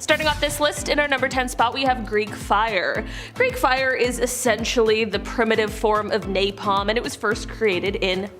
Starting off this list, in our number 10 spot we have Greek fire. Greek fire is essentially the primitive form of napalm, and it was first created in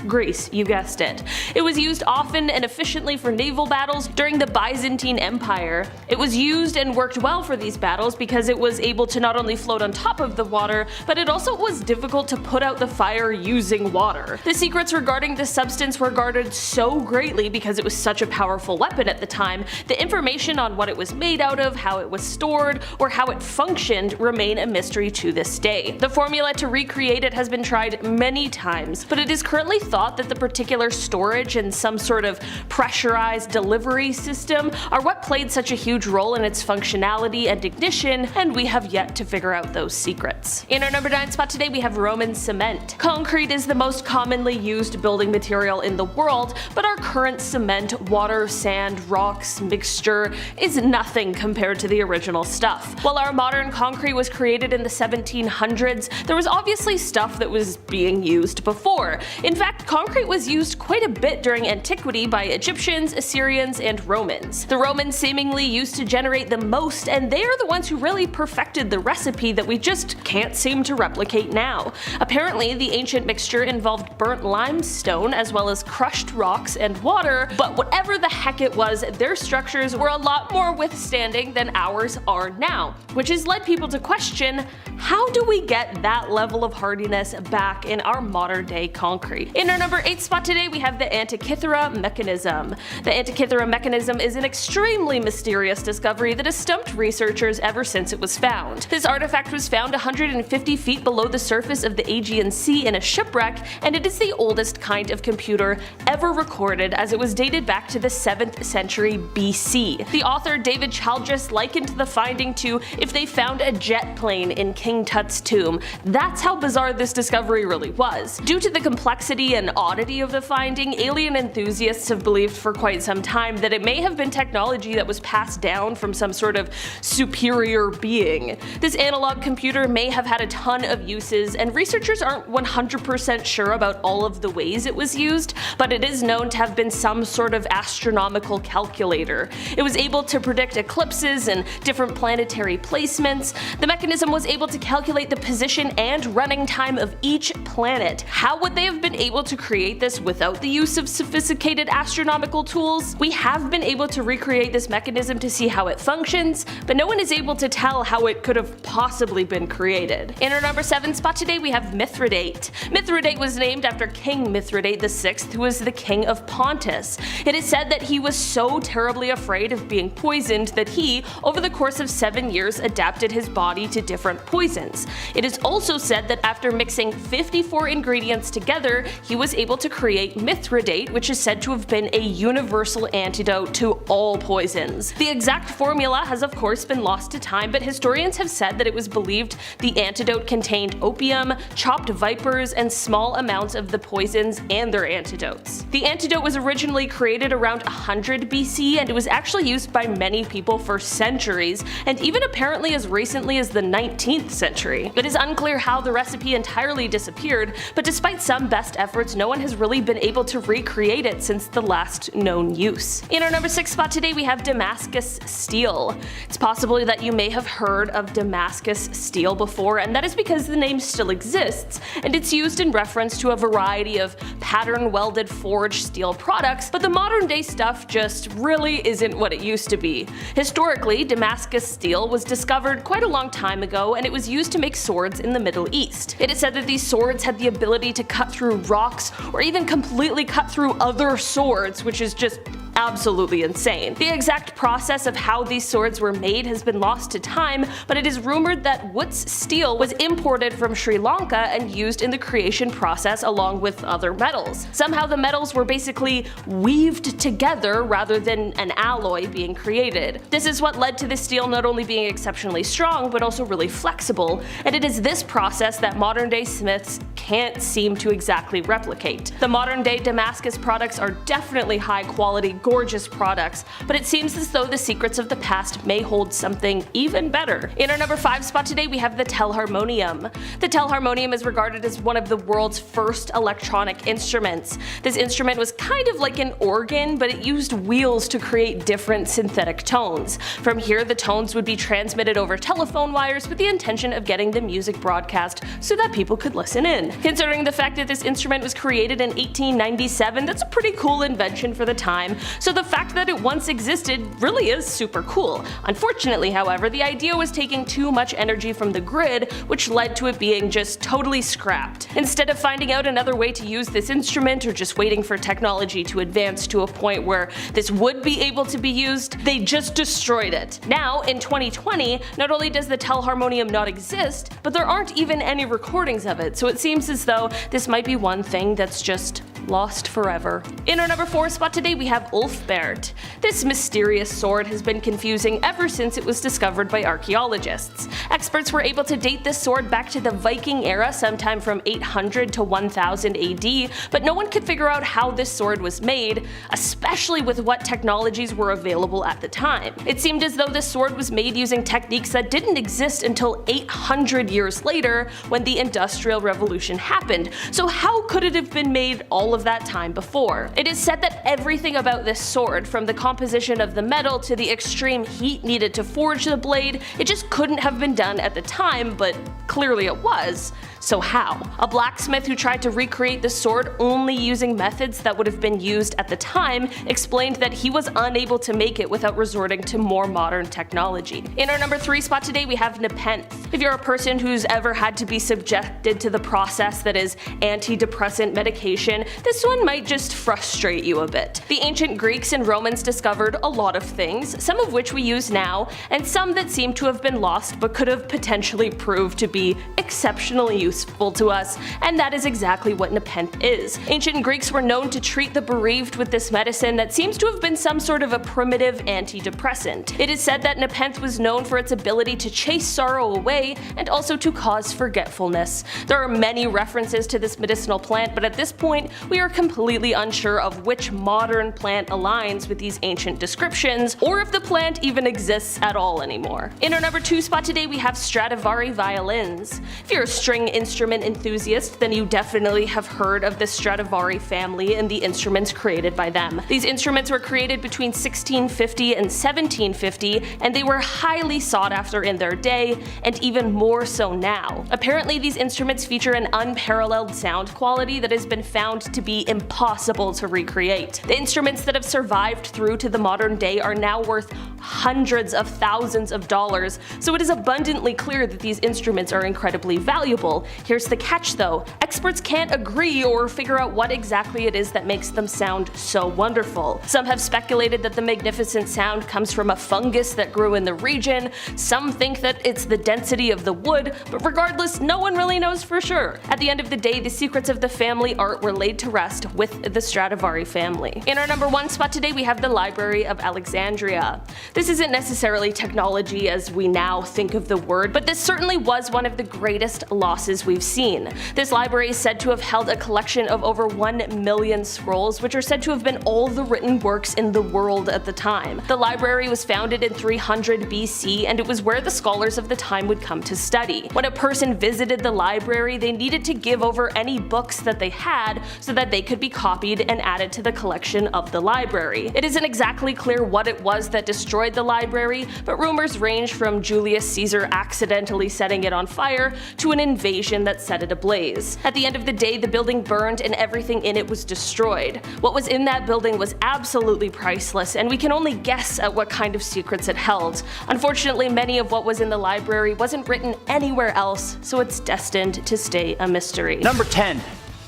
Greece, you guessed it. It was used often and efficiently for naval battles during the Byzantine Empire. It was used and worked well for these battles because it was able to not only float on top of the water, but it also was difficult to put out the fire using water. The secrets regarding this substance were guarded so greatly because it was such a powerful weapon at the time. The information on what it was made out of, how it was stored, or how it functioned remain a mystery to this day. The formula to recreate it has been tried many times, but it is currently thought that the particular storage and some sort of pressurized delivery system are what played such a huge role in its functionality and ignition, and we have yet to figure out those secrets. In our number 9 spot today we have Roman cement. Concrete is the most commonly used building material in the world, but our current cement, water, sand, rocks mixture is nothing compared to the original stuff. While our modern concrete was created in the 1700s, there was obviously stuff that was being used before. In fact, concrete was used quite a bit during antiquity by Egyptians, Assyrians, and Romans. The Romans seemingly used to generate the most, and they are the ones who really perfected the recipe that we just can't seem to replicate now. Apparently, the ancient mixture involved burnt limestone as well as crushed rocks and water, but whatever the heck it was, their structures were a lot more withstanding than ours are now, which has led people to question, how do we get that level of hardiness back in our modern day concrete? In our number 8 spot today we have the Antikythera mechanism. The Antikythera mechanism is an extremely mysterious discovery that has stumped researchers ever since it was found. This artifact was found 150 feet below the surface of the Aegean Sea in a shipwreck, and it is the oldest kind of computer ever recorded, as it was dated back to the 7th century BC. The author David Chaldress likened the finding to if they found a jet plane in King Tut's tomb. That's how bizarre this discovery really was. Due to the complexity and oddity of the finding, alien enthusiasts have believed for quite some time that it may have been technology that was passed down from some sort of superior being. This analog computer may have had a ton of uses, and researchers aren't 100% sure about all of the ways it was used, but it is known to have been some sort of astronomical calculator. It was able to predict eclipses and different planetary placements. The mechanism was able to calculate the position and running time of each planet. How would they have been able to create this without the use of sophisticated astronomical tools? We have been able to recreate this mechanism to see how it functions, but no one is able to tell how it could have possibly been created. In our number 7 spot today we have Mithridate. Mithridate was named after King Mithridate VI, who was the king of Pontus. It is said that he was so terribly afraid of being poisoned that he, over the course of 7 years, adapted his body to different poisons. It is also said that after mixing 54 ingredients together, he was able to create Mithridate, which is said to have been a universal antidote to all poisons. The exact formula has of course been lost to time, but historians have said that it was believed the antidote contained opium, chopped vipers, and small amounts of the poisons and their antidotes. The antidote was originally created around 100 BC, and it was actually used by many people for centuries, and even apparently as recently as the 19th century. It is unclear how the recipe entirely disappeared, but despite some best efforts, no one has really been able to recreate it since the last known use. In our number 6 spot today we have Damascus Steel. It's possible that you may have heard of Damascus Steel before, and that is because the name still exists, and it's used in reference to a variety of pattern welded forged steel products, but the modern day stuff just really isn't what it used to be. Historically, Damascus Steel was discovered quite a long time ago, and it was used to make swords in the Middle East. It is said that these swords had the ability to cut through rocks or even completely cut through other swords, which is just absolutely insane. The exact process of how these swords were made has been lost to time, but it is rumored that Wootz steel was imported from Sri Lanka and used in the creation process along with other metals. Somehow the metals were basically weaved together rather than an alloy being created. This is what led to the steel not only being exceptionally strong but also really flexible, and it is this process that modern day smiths can't seem to exactly replicate. The modern day Damascus products are definitely high quality, gorgeous products, but it seems as though the secrets of the past may hold something even better. In our number 5 spot today we have the Harmonium. The Harmonium is regarded as one of the world's first electronic instruments. This instrument was kind of like an organ, but it used wheels to create different synthetic tones. From here, the tones would be transmitted over telephone wires with the intention of getting the music broadcast so that people could listen in. Considering the fact that this instrument was created in 1897, that's a pretty cool invention for the time, so the fact that it once existed really is super cool. Unfortunately, however, the idea was taking too much energy from the grid, which led to it being just totally scrapped. Instead of finding out another way to use this instrument or just waiting for technology to advance to a point where this would be able to be used, they just destroyed it. Now, in 2020, not only does the Harmonium not exist, but there aren't even any recordings of it, so it seems as though this might be one thing that's just lost forever. In our number 4 spot today we have Ulfbert. This mysterious sword has been confusing ever since it was discovered by archaeologists. Experts were able to date this sword back to the Viking era sometime from 800 to 1000 AD, but no one could figure out how this sword was made, especially with what technologies were available at the time. It seemed as though this sword was made using techniques that didn't exist until 800 years later when the Industrial Revolution happened, so how could it have been made all of that time before? It is said that everything about this sword, from the composition of the metal to the extreme heat needed to forge the blade, it just couldn't have been done at the time, but clearly it was. So how? A blacksmith who tried to recreate the sword only using methods that would have been used at the time explained that he was unable to make it without resorting to more modern technology. In our number 3 spot today we have Nepenthe. If you're a person who's ever had to be subjected to the process that is antidepressant medication, this one might just frustrate you a bit. The ancient Greeks and Romans discovered a lot of things, some of which we use now, and some that seem to have been lost but could have potentially proved to be exceptionally useful to us, and that is exactly what Nepenthe is. Ancient Greeks were known to treat the bereaved with this medicine that seems to have been some sort of a primitive antidepressant. It is said that Nepenthe was known for its ability to chase sorrow away and also to cause forgetfulness. There are many references to this medicinal plant, but at this point we are completely unsure of which modern plant aligns with these ancient descriptions, or if the plant even exists at all anymore. In our number 2 spot today we have Stradivari violins. If you're a string instrument enthusiast, then you definitely have heard of the Stradivari family and the instruments created by them. These instruments were created between 1650 and 1750, and they were highly sought after in their day, and even more so now. Apparently these instruments feature an unparalleled sound quality that has been found to be impossible to recreate. The instruments that have survived through to the modern day are now worth hundreds of thousands of dollars, so it is abundantly clear that these instruments are incredibly valuable. Here's the catch though, experts can't agree or figure out what exactly it is that makes them sound so wonderful. Some have speculated that the magnificent sound comes from a fungus that grew in the region, some think that it's the density of the wood, but regardless, no one really knows for sure. At the end of the day, the secrets of the family art were laid to rest with the Stradivari family. In our number 1 spot today we have the Library of Alexandria. This isn't necessarily technology as we now think of the word, but this certainly was one of the greatest losses we've seen. This library is said to have held a collection of over 1 million scrolls, which are said to have been all the written works in the world at the time. The library was founded in 300 BC, and it was where the scholars of the time would come to study. When a person visited the library, they needed to give over any books that they had so that they could be copied and added to the collection of the library. It isn't exactly clear what it was that destroyed the library, but rumors range from Julius Caesar accidentally setting it on fire to an invasion that set it ablaze. At the end of the day, the building burned and everything in it was destroyed. What was in that building was absolutely priceless, and we can only guess at what kind of secrets it held. Unfortunately, many of what was in the library wasn't written anywhere else, so it's destined to stay a mystery. Number 10.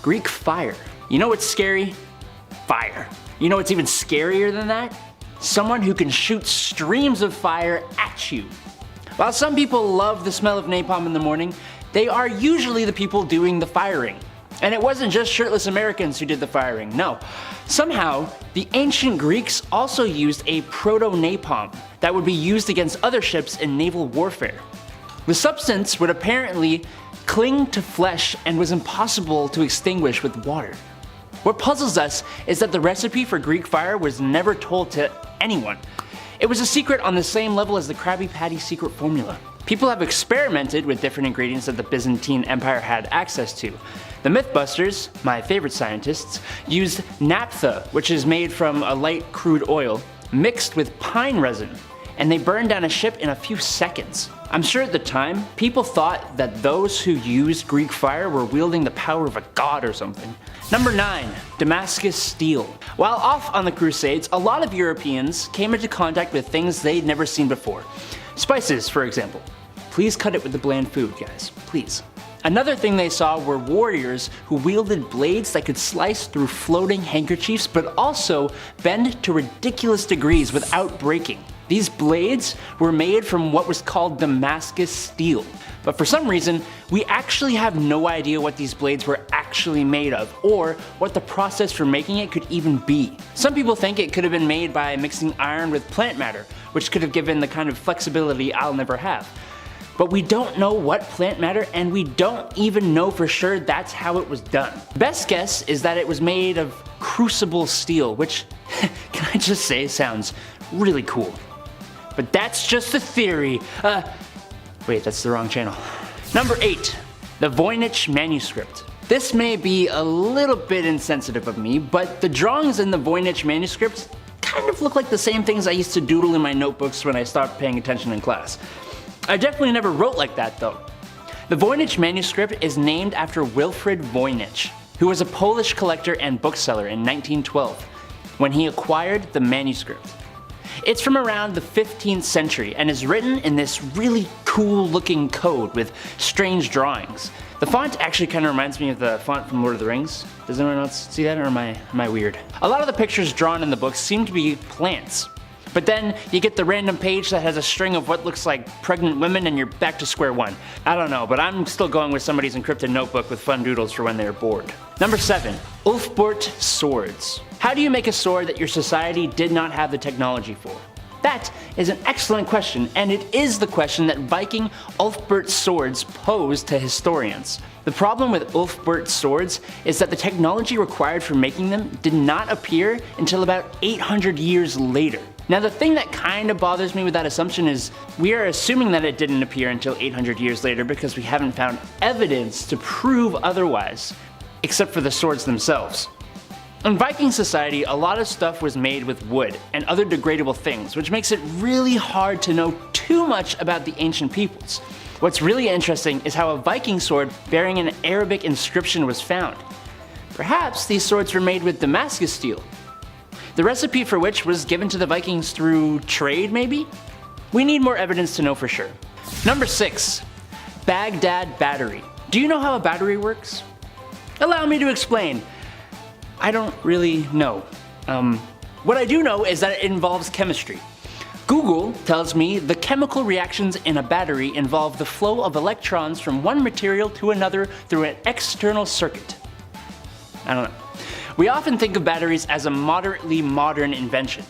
Greek fire. You know what's scary? Fire. You know what's even scarier than that? Someone who can shoot streams of fire at you. While some people love the smell of napalm in the morning, they are usually the people doing the firing. And it wasn't just shirtless Americans who did the firing, no. Somehow, the ancient Greeks also used a proto-napalm that would be used against other ships in naval warfare. The substance would apparently cling to flesh and was impossible to extinguish with water. What puzzles us is that the recipe for Greek fire was never told to anyone. It was a secret on the same level as the Krabby Patty secret formula. People have experimented with different ingredients that the Byzantine Empire had access to. The Mythbusters, my favorite scientists, used naphtha, which is made from a light crude oil, mixed with pine resin, and they burned down a ship in a few seconds. I'm sure at the time, people thought that those who used Greek fire were wielding the power of a god or something. Number 9. Damascus Steel. While off on the Crusades, a lot of Europeans came into contact with things they'd never seen before. Spices, for example. Please cut it with the bland food, guys. Please. Another thing they saw were warriors who wielded blades that could slice through floating handkerchiefs but also bend to ridiculous degrees without breaking. These blades were made from what was called Damascus Steel. But for some reason, we actually have no idea what these blades were actually made of, or what the process for making it could even be. Some people think it could have been made by mixing iron with plant matter, which could have given the kind of flexibility I'll never have. But we don't know what plant matter, and we don't even know for sure that's how it was done. Best guess is that it was made of crucible steel, which, can I just say, sounds really cool. But that's just a theory. Wait, that's the wrong channel. Number 8. The Voynich manuscript. This may be a little bit insensitive of me, but the drawings in the Voynich manuscript kind of look like the same things I used to doodle in my notebooks when I stopped paying attention in class. I definitely never wrote like that though. The Voynich manuscript is named after Wilfrid Voynich, who was a Polish collector and bookseller in 1912, when he acquired the manuscript. It's from around the 15th century and is written in this really cool looking code with strange drawings. The font actually kind of reminds me of the font from Lord of the Rings. Does anyone else see that, or am I weird? A lot of the pictures drawn in the book seem to be plants. But then you get the random page that has a string of what looks like pregnant women and you're back to square one. I don't know, but I'm still going with somebody's encrypted notebook with fun doodles for when they're bored. Number 7. Ulfbert swords. How do you make a sword that your society did not have the technology for? That is an excellent question, and it is the question that Viking Ulfbert swords pose to historians. The problem with Ulfbert swords is that the technology required for making them did not appear until about 800 years later. Now the thing that kind of bothers me with that assumption is we are assuming that it didn't appear until 800 years later because we haven't found evidence to prove otherwise, except for the swords themselves. In Viking society, a lot of stuff was made with wood and other degradable things, which makes it really hard to know too much about the ancient peoples. What's really interesting is how a Viking sword bearing an Arabic inscription was found. Perhaps these swords were made with Damascus steel, the recipe for which was given to the Vikings through trade, maybe? We need more evidence to know for sure. Number 6. Baghdad battery. Do you know how a battery works? Allow me to explain. I don't really know. What I do know is that it involves chemistry. Google tells me the chemical reactions in a battery involve the flow of electrons from one material to another through an external circuit. I don't know. We often think of batteries as a moderately modern invention,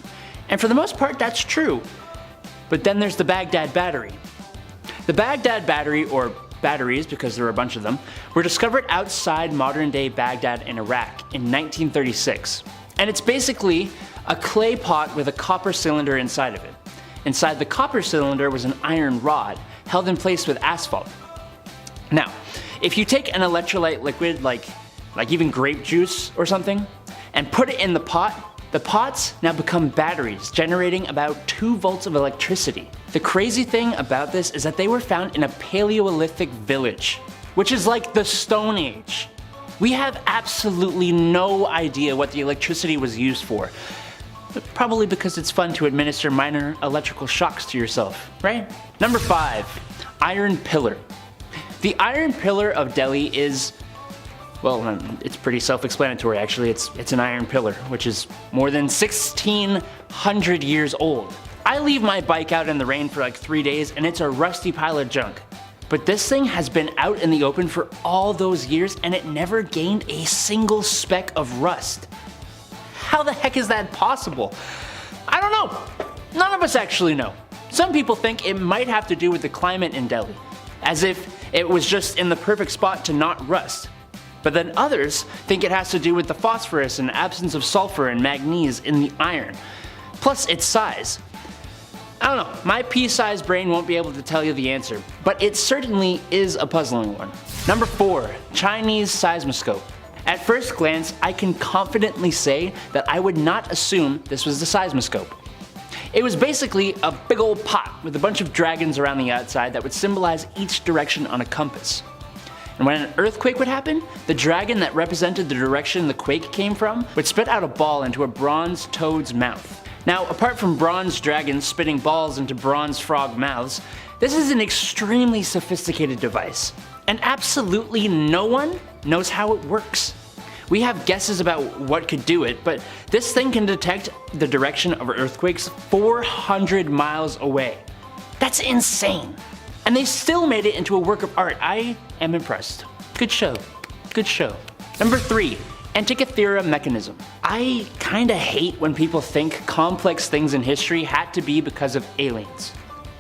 and for the most part that's true. But then there's the Baghdad battery. The Baghdad battery, or batteries because there are a bunch of them, were discovered outside modern-day Baghdad in Iraq in 1936. And it's basically a clay pot with a copper cylinder inside of it. Inside the copper cylinder was an iron rod held in place with asphalt. Now, if you take an electrolyte liquid like even grape juice or something, and put it in the pots now become batteries, generating about 2 volts of electricity. The crazy thing about this is that they were found in a Paleolithic village, which is like the Stone Age. We have absolutely no idea what the electricity was used for, but probably because it's fun to administer minor electrical shocks to yourself, right? Number 5. Iron pillar. The Iron Pillar of Delhi is, well, it's pretty self-explanatory actually. It's an iron pillar, which is more than 1,600 years old. I leave my bike out in the rain for like 3 days and it's a rusty pile of junk. But this thing has been out in the open for all those years and it never gained a single speck of rust. How the heck is that possible? I don't know. None of us actually know. Some people think it might have to do with the climate in Delhi, as if it was just in the perfect spot to not rust. But then others think it has to do with the phosphorus and absence of sulfur and manganese in the iron, plus its size. I don't know, my pea-sized brain won't be able to tell you the answer, but it certainly is a puzzling one. Number 4. Chinese seismoscope. At first glance, I can confidently say that I would not assume this was the seismoscope. It was basically a big old pot with a bunch of dragons around the outside that would symbolize each direction on a compass. And when an earthquake would happen, the dragon that represented the direction the quake came from would spit out a ball into a bronze toad's mouth. Now, apart from bronze dragons spitting balls into bronze frog mouths, this is an extremely sophisticated device, and absolutely no one knows how it works. We have guesses about what could do it, but this thing can detect the direction of earthquakes 400 miles away. That's insane! And they still made it into a work of art. I am impressed. Good show. Good show. Number 3. Antikythera mechanism. I kinda hate when people think complex things in history had to be because of aliens.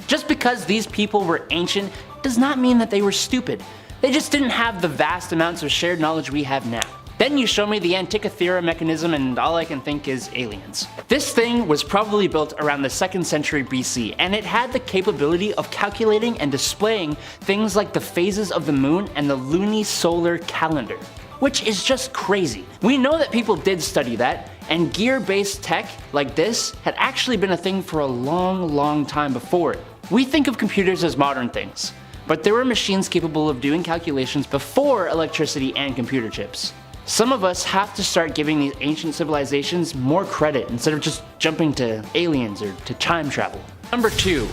Just because these people were ancient does not mean that they were stupid. They just didn't have the vast amounts of shared knowledge we have now. Then you show me the Antikythera mechanism and all I can think is aliens. This thing was probably built around the 2nd century BC, and it had the capability of calculating and displaying things like the phases of the moon and the lunisolar calendar, which is just crazy. We know that people did study that, and gear-based tech like this had actually been a thing for a long time before it. We think of computers as modern things, but there were machines capable of doing calculations before electricity and computer chips. Some of us have to start giving these ancient civilizations more credit instead of just jumping to aliens or to time travel. Number 2.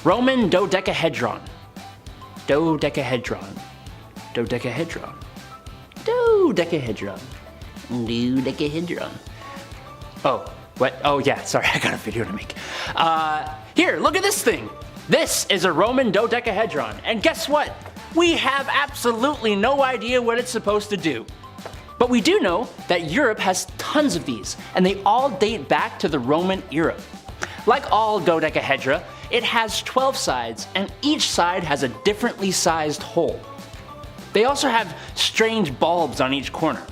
Roman dodecahedron. Dodecahedron. Dodecahedron. Dodecahedron. Dodecahedron. Oh, what? Oh yeah, sorry, I got a video to make. Here, look at this thing. This is a Roman dodecahedron, and guess what? We have absolutely no idea what it's supposed to do. But we do know that Europe has tons of these, and they all date back to the Roman era. Like all dodecahedra, it has 12 sides, and each side has a differently sized hole. They also have strange bulbs on each corner.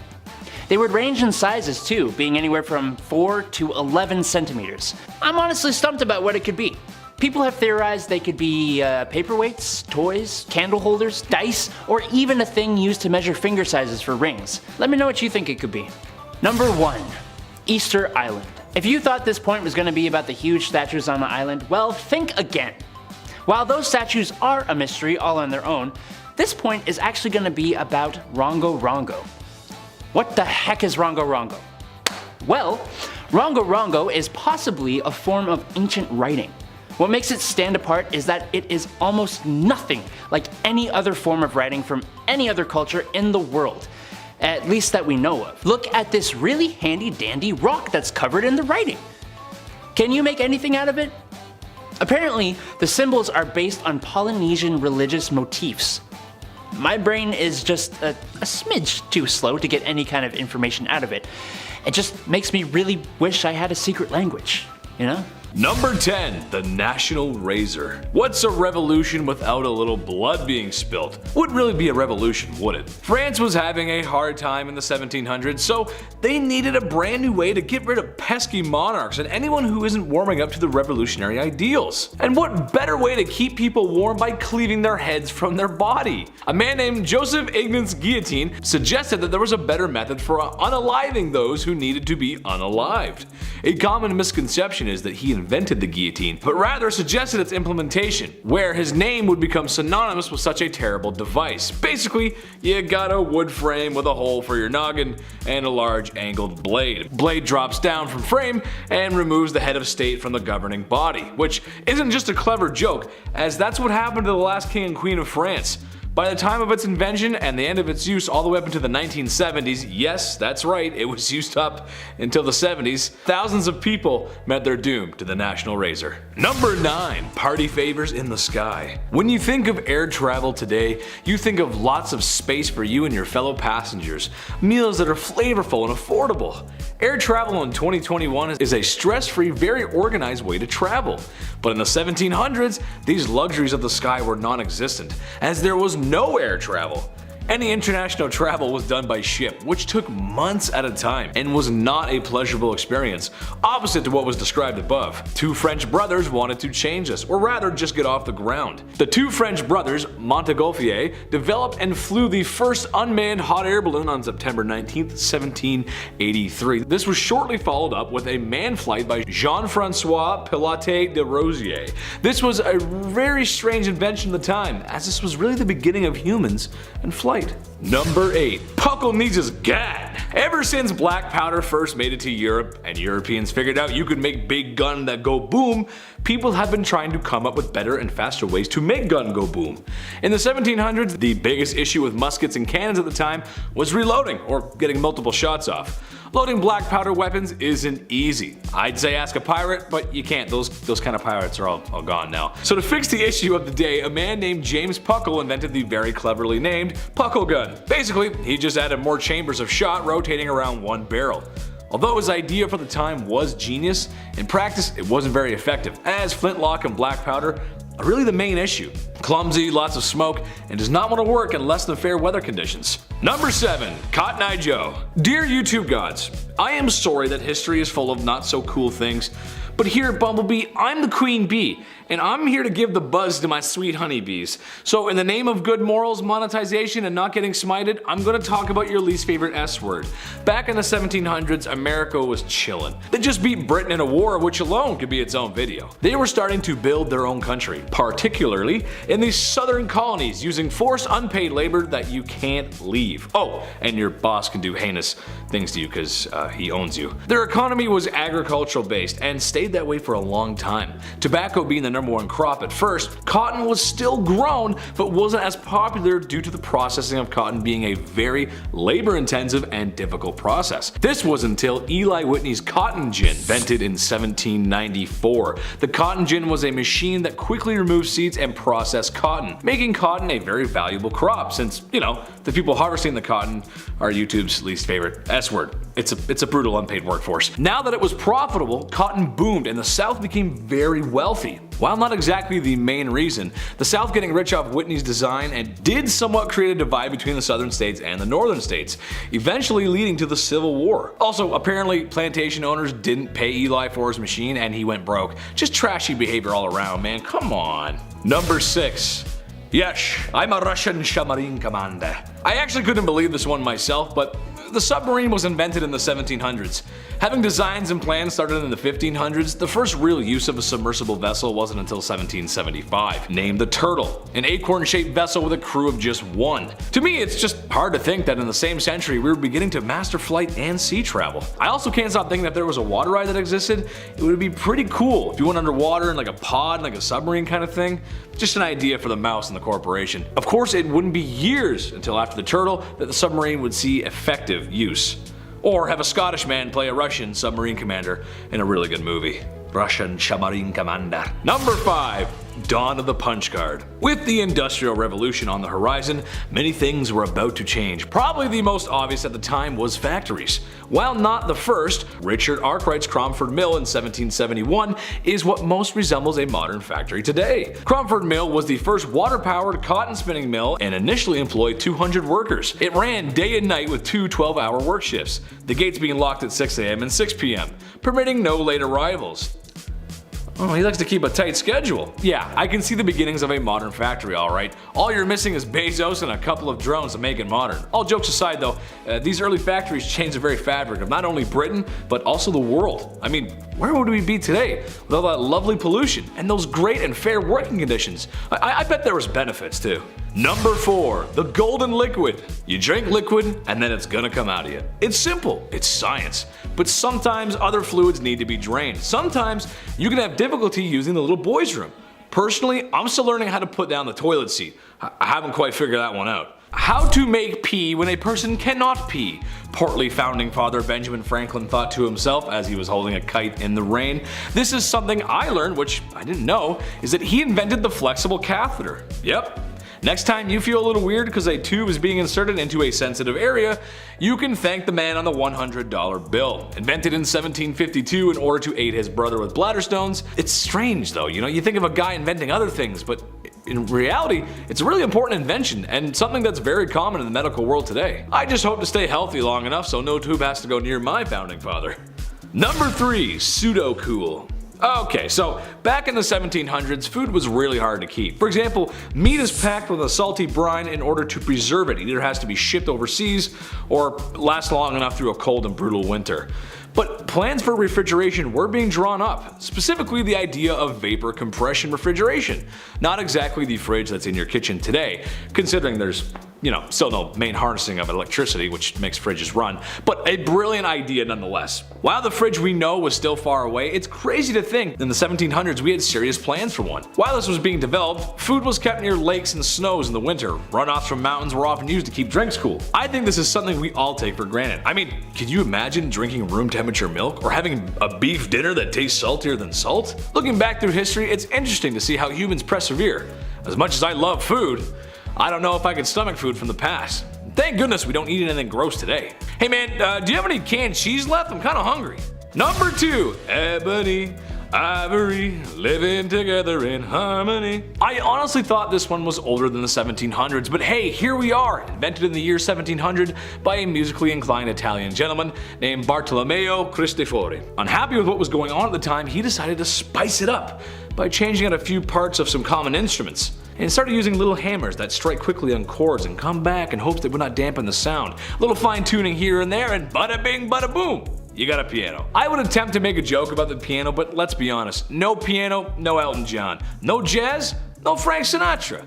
They would range in sizes too, being anywhere from 4 to 11 centimeters. I'm honestly stumped about what it could be. People have theorized they could be paperweights, toys, candle holders, dice, or even a thing used to measure finger sizes for rings. Let me know what you think it could be. Number 1. Easter Island. If you thought this point was going to be about the huge statues on the island, well, think again. While those statues are a mystery all on their own, this point is actually going to be about Rongo Rongo. What the heck is Rongo Rongo? Well, Rongo Rongo is possibly a form of ancient writing. What makes it stand apart is that it is almost nothing like any other form of writing from any other culture in the world, at least that we know of. Look at this really handy dandy rock that's covered in the writing. Can you make anything out of it? Apparently, the symbols are based on Polynesian religious motifs. My brain is just a smidge too slow to get any kind of information out of it. It just makes me really wish I had a secret language, you know? Number 10. The National Razor. What's a revolution without a little blood being spilt? Wouldn't really be a revolution, would it? France was having a hard time in the 1700s, so they needed a brand new way to get rid of pesky monarchs and anyone who isn't warming up to the revolutionary ideals. And what better way to keep people warm by cleaving their heads from their body? A man named Joseph Ignaz Guillotine suggested that there was a better method for unaliving those who needed to be unalived. A common misconception is that he invented the guillotine, but rather suggested its implementation, where his name would become synonymous with such a terrible device. Basically, you got a wood frame with a hole for your noggin and a large angled blade. Blade drops down from frame and removes the head of state from the governing body, which isn't just a clever joke, as that's what happened to the last king and queen of France. By the time of its invention and the end of its use all the way up into the 1970s, yes, that's right, it was used up until the 70s, thousands of people met their doom to the National Razor. Number 9. Party favors in the sky. When you think of air travel today, you think of lots of space for you and your fellow passengers, meals that are flavorful and affordable. Air travel in 2021 is a stress-free, very organized way to travel. But in the 1700s, these luxuries of the sky were non-existent, as there was no air travel. Any international travel was done by ship, which took months at a time and was not a pleasurable experience, opposite to what was described above. Two French brothers wanted to change this, or rather just get off the ground. The two French brothers, Montgolfier, developed and flew the first unmanned hot air balloon on September 19, 1783. This was shortly followed up with a manned flight by Jean-Francois Pilote de Rosier. This was a very strange invention at the time, as this was really the beginning of humans and flight. Number 8. Puckle needs his gat. Ever since black powder first made it to Europe and Europeans figured out you could make big gun that go boom, people have been trying to come up with better and faster ways to make gun go boom. In the 1700s, the biggest issue with muskets and cannons at the time was reloading, or getting multiple shots off. Loading black powder weapons isn't easy. I'd say ask a pirate, but you can't. Those kind of pirates are all gone now. So to fix the issue of the day, a man named James Puckle invented the very cleverly named Puckle gun. Basically, he just added more chambers of shot rotating around one barrel. Although his idea for the time was genius, in practice it wasn't very effective, as flintlock and black powder are really the main issue. Clumsy, lots of smoke, and does not want to work in less than fair weather conditions. Number 7. Cotton Eye Joe. Dear YouTube gods, I am sorry that history is full of not so cool things, but here at Bumblebee, I'm the queen bee, and I'm here to give the buzz to my sweet honeybees. So in the name of good morals, monetization, and not getting smited, I'm gonna talk about your least favorite S word. Back in the 1700s, America was chillin'. They just beat Britain in a war, which alone could be its own video. They were starting to build their own country, particularly in these southern colonies, using forced unpaid labor that you can't leave. Oh, and your boss can do heinous things to you because he owns you. Their economy was agricultural based and stayed that way for a long time. Tobacco being the number one crop at first, cotton was still grown but wasn't as popular due to the processing of cotton being a very labor intensive and difficult process. This was until Eli Whitney's cotton gin, invented in 1794. The cotton gin was a machine that quickly removed seeds and processed cotton, making cotton a very valuable crop since, you know, the people harvesting the cotton are YouTube's least favorite S word. It's a brutal unpaid workforce. Now that it was profitable, cotton boomed and the South became very wealthy. While not exactly the main reason, the South getting rich off Whitney's design and did somewhat create a divide between the southern states and the northern states, eventually leading to the Civil War. Also, apparently plantation owners didn't pay Eli for his machine and he went broke. Just trashy behavior all around, man, come on. Number 6. Yes, I'm a Russian submarine commander. I actually couldn't believe this one myself, but the submarine was invented in the 1700s. Having designs and plans started in the 1500s, the first real use of a submersible vessel wasn't until 1775, named the Turtle, an acorn-shaped vessel with a crew of just one. To me, it's just hard to think that in the same century we were beginning to master flight and sea travel. I also can't stop thinking that if there was a water ride that existed, it would be pretty cool if you went underwater in like a pod, like a submarine kind of thing. Just an idea for the mouse and the corporation. Of course, it wouldn't be years until after the Turtle that the submarine would see effective use. Or have a Scottish man play a Russian submarine commander in a really good movie. Russian submarine commander. Number 5. Dawn of the punch card. With the Industrial Revolution on the horizon, many things were about to change. Probably the most obvious at the time was factories. While not the first, Richard Arkwright's Cromford Mill in 1771 is what most resembles a modern factory today. Cromford Mill was the first water-powered cotton spinning mill and initially employed 200 workers. It ran day and night with 2 12-hour work shifts, the gates being locked at 6 a.m. and 6 p.m., permitting no late arrivals. Oh, he likes to keep a tight schedule. Yeah, I can see the beginnings of a modern factory, alright. All you're missing is Bezos and a couple of drones to make it modern. All jokes aside though, these early factories changed the very fabric of not only Britain, but also the world. I mean, where would we be today with all that lovely pollution and those great and fair working conditions? I bet there was benefits too. Number 4. The golden liquid. You drink liquid and then it's gonna come out of you. It's simple, it's science. But sometimes other fluids need to be drained. Sometimes you can have difficulty using the little boys room. Personally, I'm still learning how to put down the toilet seat. I haven't quite figured that one out. How to make pee when a person cannot pee. Portly founding father Benjamin Franklin thought to himself as he was holding a kite in the rain. This is something I learned, which I didn't know, is that he invented the flexible catheter. Yep. Next time you feel a little weird because a tube is being inserted into a sensitive area, you can thank the man on the $100 bill. Invented in 1752 in order to aid his brother with bladder stones. It's strange though, you think of a guy inventing other things, but in reality, it's a really important invention and something that's very common in the medical world today. I just hope to stay healthy long enough so no tube has to go near my founding father. Number 3, pseudo-cool. Okay, so back in the 1700s, food was really hard to keep. For example, meat is packed with a salty brine in order to preserve it. It either has to be shipped overseas or last long enough through a cold and brutal winter. But plans for refrigeration were being drawn up, specifically the idea of vapor compression refrigeration. Not exactly the fridge that's in your kitchen today, considering there's still no main harnessing of electricity, which makes fridges run, but a brilliant idea nonetheless. While the fridge we know was still far away, it's crazy to think in the 1700s we had serious plans for one. While this was being developed, food was kept near lakes and snows in the winter. Runoffs from mountains were often used to keep drinks cool. I think this is something we all take for granted. I mean, could you imagine drinking room temperature milk or having a beef dinner that tastes saltier than salt? Looking back through history, it's interesting to see how humans persevere. As much as I love food, I don't know if I could stomach food from the past. Thank goodness we don't eat anything gross today. Hey man, do you have any canned cheese left? I'm kinda hungry. Number 2, ebony, ivory, living together in harmony. I honestly thought this one was older than the 1700s, but hey, here we are, invented in the year 1700 by a musically inclined Italian gentleman named Bartolomeo Cristofori. Unhappy with what was going on at the time, he decided to spice it up by changing out a few parts of some common instruments, and started using little hammers that strike quickly on chords and come back in hopes they would not dampen the sound. A little fine tuning here and there, and bada bing bada boom, you got a piano. I would attempt to make a joke about the piano, but let's be honest, no piano, no Elton John. No jazz, no Frank Sinatra.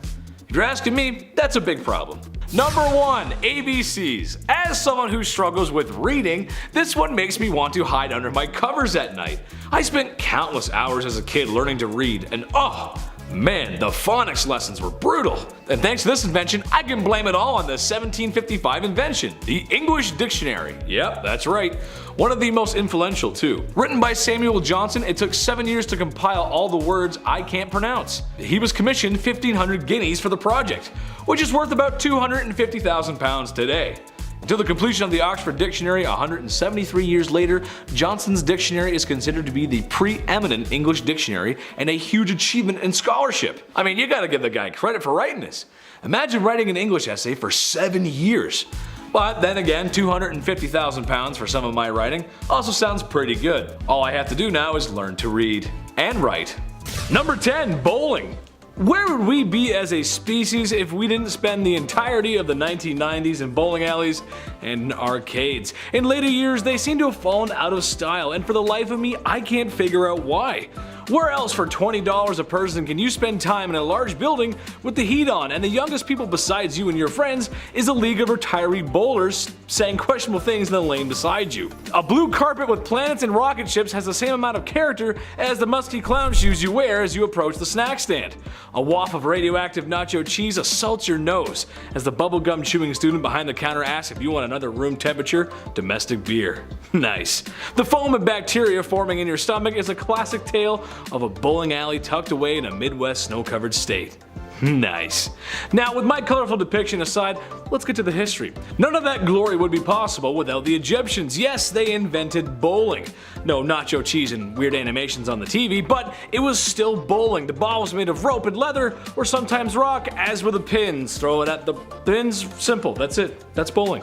If you're asking me, that's a big problem. Number 1, ABCs. As someone who struggles with reading, this one makes me want to hide under my covers at night. I spent countless hours as a kid learning to read, and oh, man, the phonics lessons were brutal. And thanks to this invention, I can blame it all on the 1755 invention, the English Dictionary. Yep, that's right. One of the most influential too. Written by Samuel Johnson, it took 7 years to compile all the words I can't pronounce. He was commissioned 1,500 guineas for the project, which is worth about £250,000 today. Until the completion of the Oxford Dictionary 173 years later, Johnson's dictionary is considered to be the preeminent English dictionary and a huge achievement in scholarship. I mean, you gotta give the guy credit for writing this. Imagine writing an English essay for 7 years. But then again, £250,000 for some of my writing also sounds pretty good. All I have to do now is learn to read and write. Number 10, bowling. Where would we be as a species if we didn't spend the entirety of the 1990s in bowling alleys and arcades? In later years, they seem to have fallen out of style, and for the life of me, I can't figure out why. Where else for $20 a person can you spend time in a large building with the heat on, and the youngest people besides you and your friends is a league of retiree bowlers saying questionable things in the lane beside you? A blue carpet with planets and rocket ships has the same amount of character as the musky clown shoes you wear as you approach the snack stand. A waft of radioactive nacho cheese assaults your nose as the bubblegum chewing student behind the counter asks if you want another room temperature domestic beer. Nice. The foam and bacteria forming in your stomach is a classic tale of a bowling alley tucked away in a Midwest snow-covered state. Nice. Now, with my colorful depiction aside, let's get to the history. None of that glory would be possible without the Egyptians. Yes, they invented bowling. No nacho cheese and weird animations on the TV, but it was still bowling. The ball was made of rope and leather, or sometimes rock, as were the pins. Throw it at the pins, simple, that's it. That's bowling.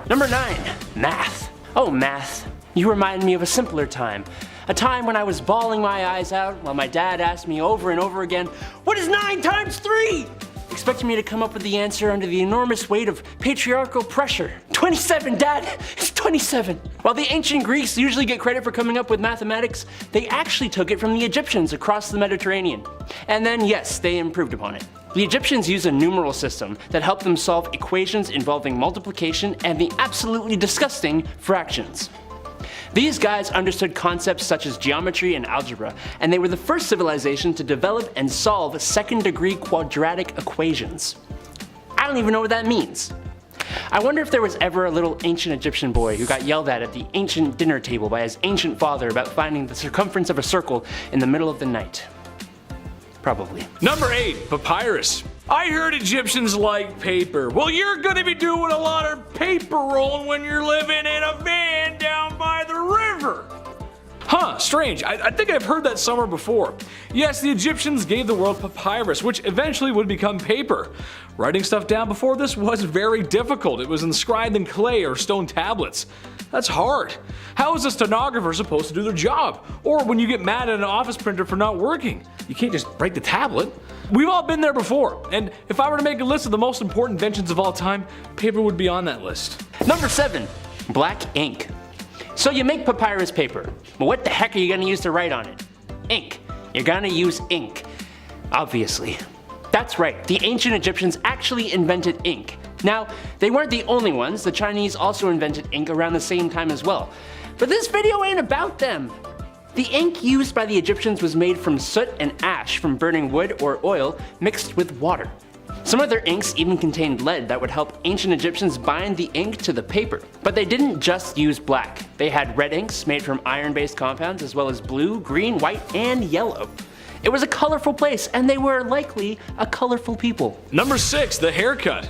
Number 9, math. Oh, math. You remind me of a simpler time. A time when I was bawling my eyes out while my dad asked me over and over again, "What is 9 times 3?" Expecting me to come up with the answer under the enormous weight of patriarchal pressure. 27, Dad! It's 27! While the ancient Greeks usually get credit for coming up with mathematics, they actually took it from the Egyptians across the Mediterranean. And then, yes, they improved upon it. The Egyptians used a numeral system that helped them solve equations involving multiplication and the absolutely disgusting fractions. These guys understood concepts such as geometry and algebra, and they were the first civilization to develop and solve second-degree quadratic equations. I don't even know what that means. I wonder if there was ever a little ancient Egyptian boy who got yelled at the ancient dinner table by his ancient father about finding the circumference of a circle in the middle of the night. Probably. Number 8, papyrus. I heard Egyptians like paper. Well, you're gonna be doing a lot of paper rolling when you're living in a van down by the river. Huh, strange. I think I've heard that somewhere before. Yes, the Egyptians gave the world papyrus, which eventually would become paper. Writing stuff down before this was very difficult. It was inscribed in clay or stone tablets. That's hard. How is a stenographer supposed to do their job? Or when you get mad at an office printer for not working, you can't just break the tablet. We've all been there before, and if I were to make a list of the most important inventions of all time, paper would be on that list. Number 7, black ink. So you make papyrus paper, but what the heck are you gonna use to write on it? Ink. You're gonna use ink. Obviously. That's right, the ancient Egyptians actually invented ink. Now, they weren't the only ones, the Chinese also invented ink around the same time as well. But this video ain't about them. The ink used by the Egyptians was made from soot and ash from burning wood or oil mixed with water. Some of their inks even contained lead that would help ancient Egyptians bind the ink to the paper. But they didn't just use black. They had red inks made from iron-based compounds as well as blue, green, white, and yellow. It was a colorful place, and they were likely a colorful people. Number 6, the haircut.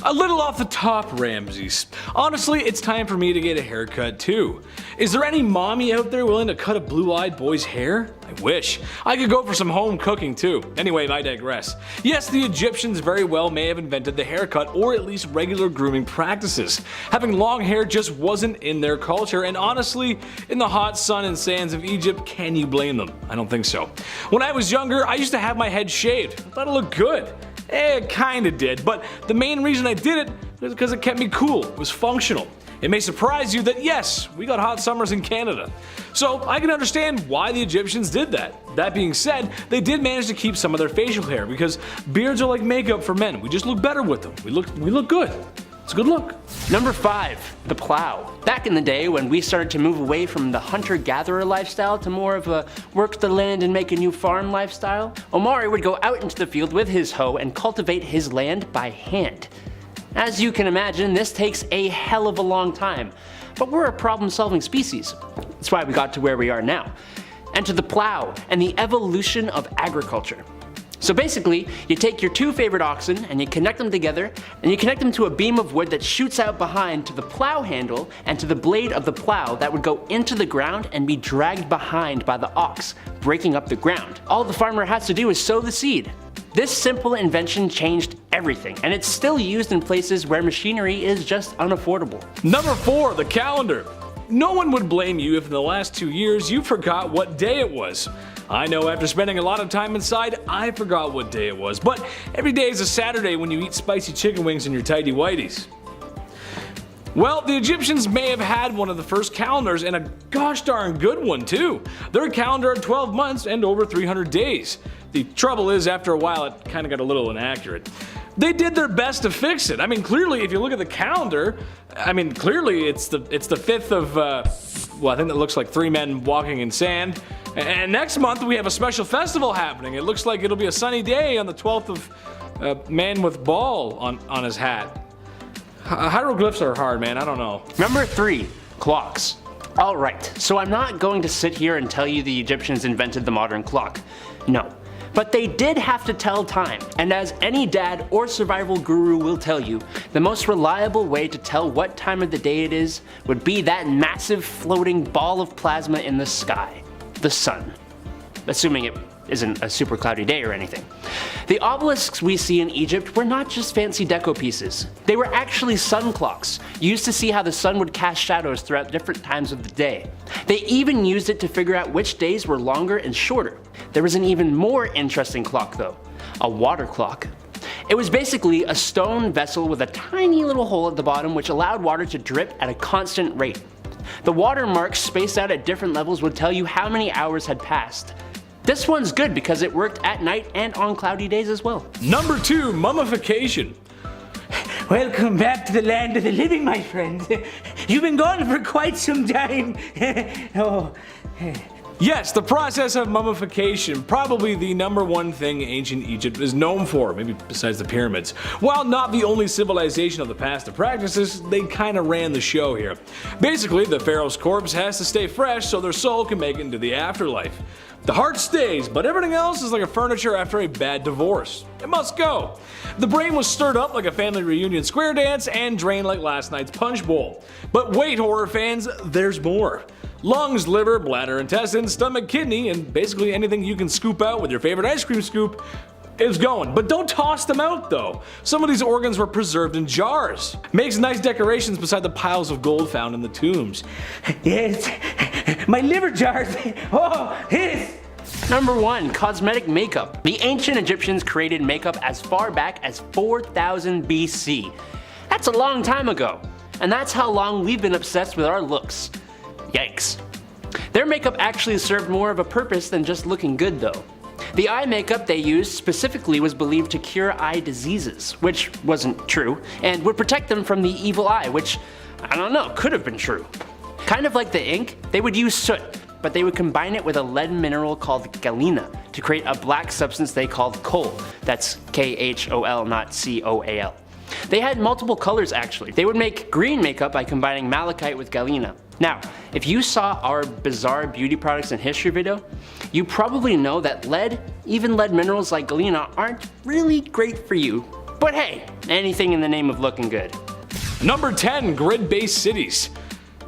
A little off the top, Ramses. Honestly, it's time for me to get a haircut too. Is there any mommy out there willing to cut a blue-eyed boy's hair? I wish. I could go for some home cooking too. Anyway, I digress. Yes, the Egyptians very well may have invented the haircut or at least regular grooming practices. Having long hair just wasn't in their culture, and honestly, in the hot sun and sands of Egypt, can you blame them? I don't think so. When I was younger, I used to have my head shaved. I thought it looked good. It kinda did, but the main reason I did it was because it kept me cool. It was functional. It may surprise you that yes, we got hot summers in Canada. So I can understand why the Egyptians did that. That being said, they did manage to keep some of their facial hair because beards are like makeup for men. We just look better with them. We look good. It's a good look. Number 5, the plow. Back in the day when we started to move away from the hunter-gatherer lifestyle to more of a work the land and make a new farm lifestyle, Omari would go out into the field with his hoe and cultivate his land by hand. As you can imagine, this takes a hell of a long time, but we're a problem-solving species. That's why we got to where we are now. Enter the plow and the evolution of agriculture. So basically, you take your 2 favorite oxen and you connect them together, and you connect them to a beam of wood that shoots out behind to the plow handle and to the blade of the plow that would go into the ground and be dragged behind by the ox, breaking up the ground. All the farmer has to do is sow the seed. This simple invention changed everything, and it's still used in places where machinery is just unaffordable. Number 4, the calendar. No one would blame you if in the last 2 years you forgot what day it was. I know after spending a lot of time inside, I forgot what day it was, but every day is a Saturday when you eat spicy chicken wings in your tighty whities. Well, the Egyptians may have had one of the first calendars, and a gosh darn good one too. Their calendar had 12 months and over 300 days. The trouble is, after a while, it kind of got a little inaccurate. They did their best to fix it. I mean, clearly, if you look at the calendar, clearly it's the 5th of, well, I think that looks like 3 men walking in sand. And next month we have a special festival happening. It looks like it'll be a sunny day on the 12th of man with ball on his hat. Hieroglyphs are hard, man. I don't know. Number 3, clocks. Alright, so I'm not going to sit here and tell you the Egyptians invented the modern clock. No. But they did have to tell time, and as any dad or survival guru will tell you, the most reliable way to tell what time of the day it is would be that massive floating ball of plasma in the sky, the sun. Assuming it isn't a super cloudy day or anything. The obelisks we see in Egypt were not just fancy deco pieces. They were actually sun clocks, used to see how the sun would cast shadows throughout different times of the day. They even used it to figure out which days were longer and shorter. There was an even more interesting clock though, a water clock. It was basically a stone vessel with a tiny little hole at the bottom which allowed water to drip at a constant rate. The water marks spaced out at different levels would tell you how many hours had passed. This one's good because it worked at night and on cloudy days as well. Number 2, mummification. Welcome back to the land of the living, my friend. You've been gone for quite some time. Oh. Yes, the process of mummification, probably the #1 thing ancient Egypt is known for, maybe besides the pyramids. While not the only civilization of the past to practice this, they kinda ran the show here. Basically, the pharaoh's corpse has to stay fresh so their soul can make it into the afterlife. The heart stays, but everything else is like a furniture after a bad divorce. It must go. The brain was stirred up like a family reunion square dance and drained like last night's punch bowl. But wait, horror fans, there's more. Lungs, liver, bladder, intestines, stomach, kidney, and basically anything you can scoop out with your favorite ice cream scoop is going. But don't toss them out though. Some of these organs were preserved in jars. Makes nice decorations beside the piles of gold found in the tombs. Yes, my liver jars. Oh, yes. Number 1, cosmetic makeup. The ancient Egyptians created makeup as far back as 4000 BC. That's a long time ago. And that's how long we've been obsessed with our looks. Yikes. Their makeup actually served more of a purpose than just looking good though. The eye makeup they used specifically was believed to cure eye diseases, which wasn't true, and would protect them from the evil eye, which, I don't know, could have been true. Kind of like the ink, they would use soot, but they would combine it with a lead mineral called galena to create a black substance they called coal. That's K-H-O-L, not C-O-A-L. They had multiple colors actually. They would make green makeup by combining malachite with galena. Now, if you saw our bizarre beauty products and history video, you probably know that lead, even lead minerals like galena, aren't really great for you. But hey, anything in the name of looking good. Number 10, grid-based cities.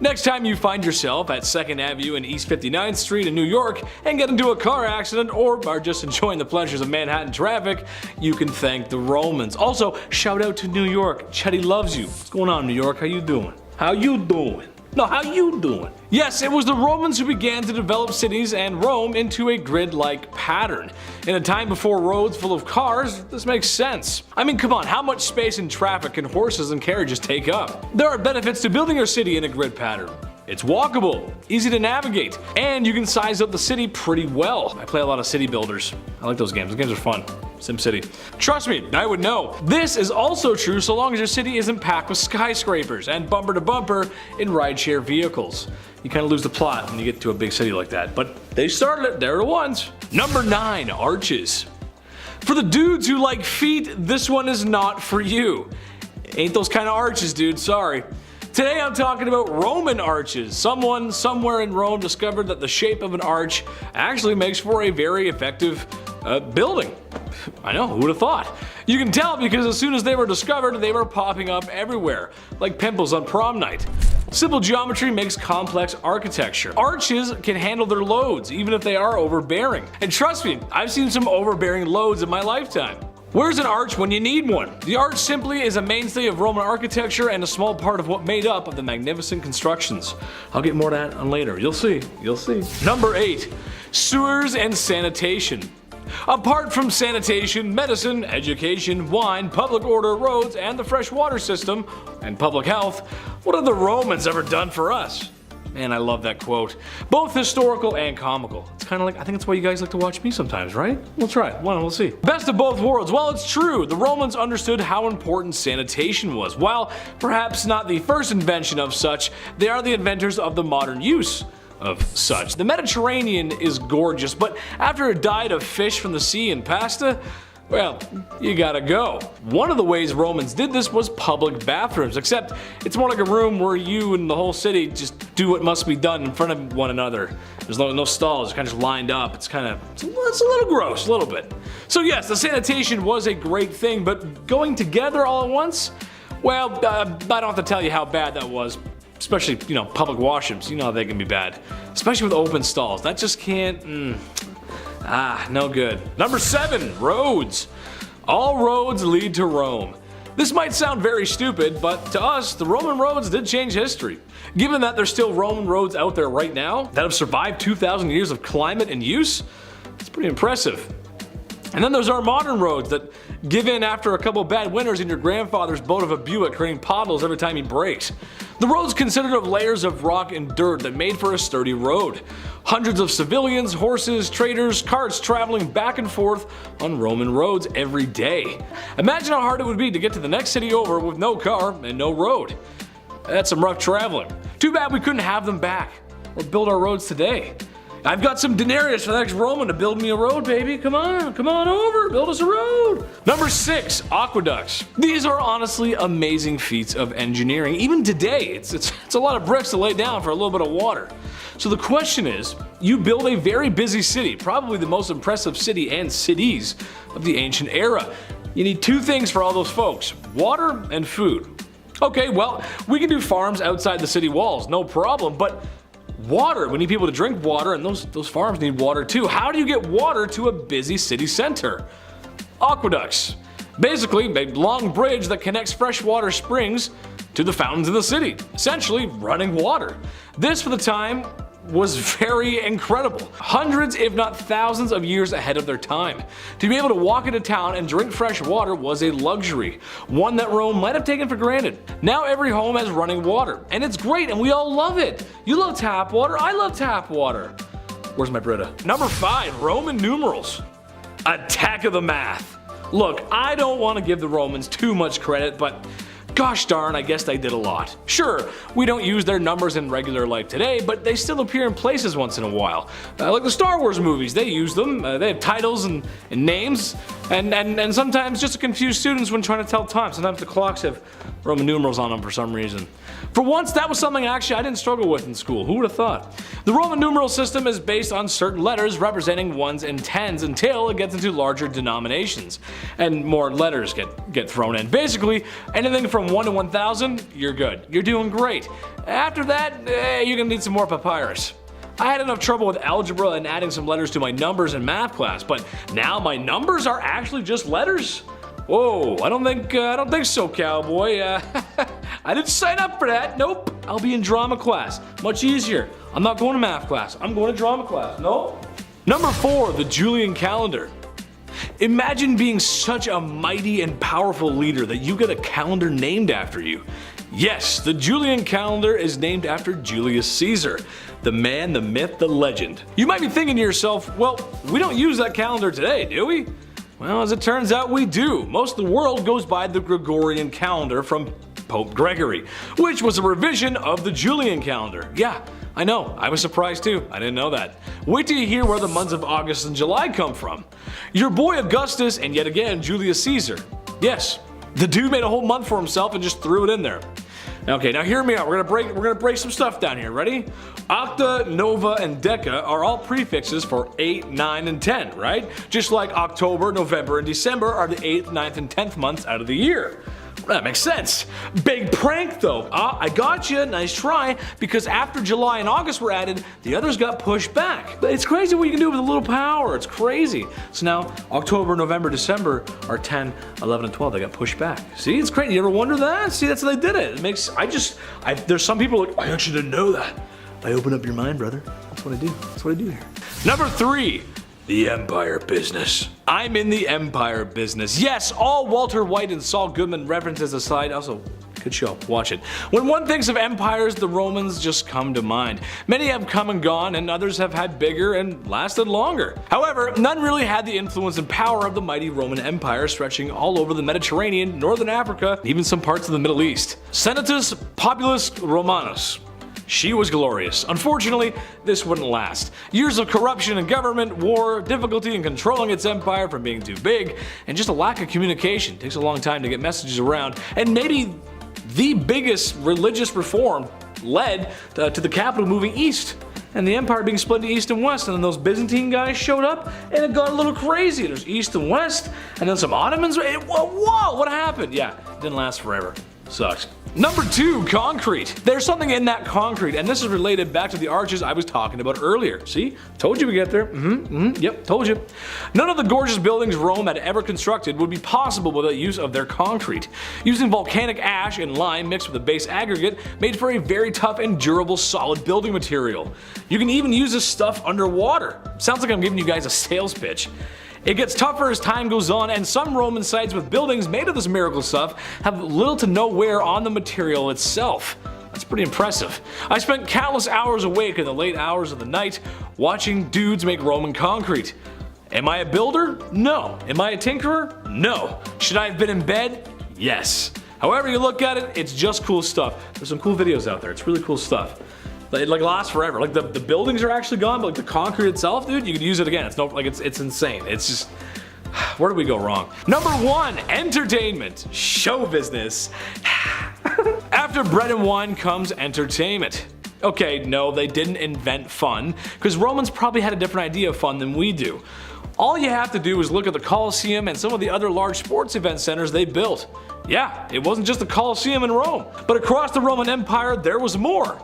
Next time you find yourself at 2nd Avenue and East 59th Street in New York and get into a car accident or are just enjoying the pleasures of Manhattan traffic, you can thank the Romans. Also, shout out to New York. Chetty loves you. What's going on, New York? How you doing? How you doing? No, how you doing? Yes, it was the Romans who began to develop cities and Rome into a grid-like pattern. In a time before roads full of cars, this makes sense. I mean, come on, how much space and traffic can horses and carriages take up? There are benefits to building your city in a grid pattern. It's walkable, easy to navigate, and you can size up the city pretty well. I play a lot of city builders. I like those games. Those games are fun. SimCity. Trust me, I would know. This is also true so long as your city isn't packed with skyscrapers and bumper to bumper in rideshare vehicles. You kind of lose the plot when you get to a big city like that, but they started it, they're the ones. Number 9, arches. For the dudes who like feet, this one is not for you. Ain't those kind of arches, dude, sorry. Today I'm talking about Roman arches. Someone somewhere in Rome discovered that the shape of an arch actually makes for a very effective building. I know, who would have thought? You can tell because as soon as they were discovered, they were popping up everywhere, like pimples on prom night. Simple geometry makes complex architecture. Arches can handle their loads, even if they are overbearing. And trust me, I've seen some overbearing loads in my lifetime. Where's an arch when you need one? The arch simply is a mainstay of Roman architecture and a small part of what made up of the magnificent constructions. I'll get more to that on later. You'll see. You'll see. Number 8, sewers and sanitation. Apart from sanitation, medicine, education, wine, public order, roads, and the fresh water system, and public health, what have the Romans ever done for us? Man, I love that quote. Both historical and comical. It's kind of like, I think that's why you guys like to watch me sometimes, right? We'll try it. We'll see. Best of both worlds. Well, it's true. The Romans understood how important sanitation was. While perhaps not the first invention of such, they are the inventors of the modern use of such. The Mediterranean is gorgeous, but after a diet of fish from the sea and pasta, well, you gotta go. One of the ways Romans did this was public bathrooms, except it's more like a room where you and the whole city just do what must be done in front of one another. There's no stalls, it's kind of just lined up. It's a little gross, a little bit. So yes, the sanitation was a great thing, but going together all at once? Well, I don't have to tell you how bad that was. Especially, public washrooms, you know how they can be bad. Especially with open stalls, that just can't, no good. Number 7, roads. All roads lead to Rome. This might sound very stupid, but to us, the Roman roads did change history. Given that there's still Roman roads out there right now that have survived 2,000 years of climate and use, it's pretty impressive. And then there's our modern roads that give in after a couple bad winters in your grandfather's boat of a Buick, creating potholes every time he brakes. The roads consisted of layers of rock and dirt that made for a sturdy road. Hundreds of civilians, horses, traders, carts traveling back and forth on Roman roads every day. Imagine how hard it would be to get to the next city over with no car and no road. That's some rough traveling. Too bad we couldn't have them back or build our roads today. I've got some denarius for the next Roman to build me a road, baby. Come on over, build us a road. Number 6, aqueducts. These are honestly amazing feats of engineering. Even today, it's a lot of bricks to lay down for a little bit of water. So the question is, you build a very busy city, probably the most impressive city and cities of the ancient era. You need 2 things for all those folks, water and food. Okay, well, we can do farms outside the city walls, no problem, but water, we need people to drink water, and those farms need water too. How do you get water to a busy city center? Aqueducts. Basically, a long bridge that connects freshwater springs to the fountains in the city, essentially running water. This, for the time, was very incredible. Hundreds, if not thousands of years ahead of their time. To be able to walk into town and drink fresh water was a luxury, one that Rome might have taken for granted. Now every home has running water, and it's great and we all love it. You love tap water, I love tap water. Where's my Brita? Number 5, Roman numerals. Attack of the math. Look, I don't want to give the Romans too much credit, but gosh darn, I guess they did a lot. Sure, we don't use their numbers in regular life today, but they still appear in places once in a while. Like the Star Wars movies, they use them. They have titles and names, and sometimes just to confuse students when trying to tell time. Sometimes the clocks have Roman numerals on them for some reason. For once, that was something actually I didn't struggle with in school. Who would have thought? The Roman numeral system is based on certain letters representing 1s and 10s until it gets into larger denominations, and more letters get thrown in. Basically, anything from 1 to 1000, you're good. You're doing great. After that, you're gonna need some more papyrus. I had enough trouble with algebra and adding some letters to my numbers in math class, but now my numbers are actually just letters? Whoa, I don't think so, cowboy. I didn't sign up for that. Nope. I'll be in drama class. Much easier. I'm not going to math class. I'm going to drama class. Nope. Number 4, the Julian calendar. Imagine being such a mighty and powerful leader that you get a calendar named after you. Yes, the Julian calendar is named after Julius Caesar, the man, the myth, the legend. You might be thinking to yourself, well, we don't use that calendar today, do we? Well, as it turns out, we do. Most of the world goes by the Gregorian calendar from Pope Gregory, which was a revision of the Julian calendar. Yeah, I know, I was surprised too. I didn't know that. Wait till you hear where the months of August and July come from. Your boy Augustus and yet again Julius Caesar. Yes, the dude made a whole month for himself and just threw it in there. Okay, now hear me out. We're gonna break some stuff down here. Ready? Octa, Nova, and Deca are all prefixes for 8, 9, and 10, right? Just like October, November, and December are the 8th, 9th, and 10th months out of the year. That makes sense. Big prank though. I got you, nice try, because after July and August were added, the others got pushed back. But it's crazy what you can do with a little power, it's crazy. So now October, November, December are 10, 11, and 12, they got pushed back. See, it's crazy, you ever wonder that? See, that's how they did it. It makes, there's some people like, I actually didn't know that. I open up your mind, brother. That's what I do, that's what I do here. Number 3. The Empire business. I'm in the Empire business. Yes, all Walter White and Saul Goodman references aside, also good show, watch it. When one thinks of empires, the Romans just come to mind. Many have come and gone, and others have had bigger and lasted longer. However, none really had the influence and power of the mighty Roman Empire stretching all over the Mediterranean, Northern Africa, and even some parts of the Middle East. Senatus Populus Romanus. She was glorious. Unfortunately, this wouldn't last. Years of corruption in government, war, difficulty in controlling its empire from being too big, and just a lack of communication. It takes a long time to get messages around, and maybe the biggest religious reform led to the capital moving east, and the empire being split into east and west, and then those Byzantine guys showed up, and it got a little crazy. There's east and west, and then some Ottomans. Whoa, what happened? Yeah, it didn't last forever. Sucks. Number 2, concrete. There's something in that concrete, and this is related back to the arches I was talking about earlier. See? Told you we get there. Yep, told you. None of the gorgeous buildings Rome had ever constructed would be possible without use of their concrete. Using volcanic ash and lime mixed with a base aggregate made for a very tough and durable solid building material. You can even use this stuff underwater. Sounds like I'm giving you guys a sales pitch. It gets tougher as time goes on, and some Roman sites with buildings made of this miracle stuff have little to no wear on the material itself. That's pretty impressive. I spent countless hours awake in the late hours of the night watching dudes make Roman concrete. Am I a builder? No. Am I a tinkerer? No. Should I have been in bed? Yes. However you look at it, it's just cool stuff. There's some cool videos out there. It's really cool stuff. It like lasts forever. Like the buildings are actually gone, but like the concrete itself, dude, you could use it again. It's no like it's insane. It's just where did we go wrong? Number 1, entertainment, show business. After bread and wine comes entertainment. Okay, no, they didn't invent fun, because Romans probably had a different idea of fun than we do. All you have to do is look at the Colosseum and some of the other large sports event centers they built. Yeah, it wasn't just the Colosseum in Rome, but across the Roman Empire there was more.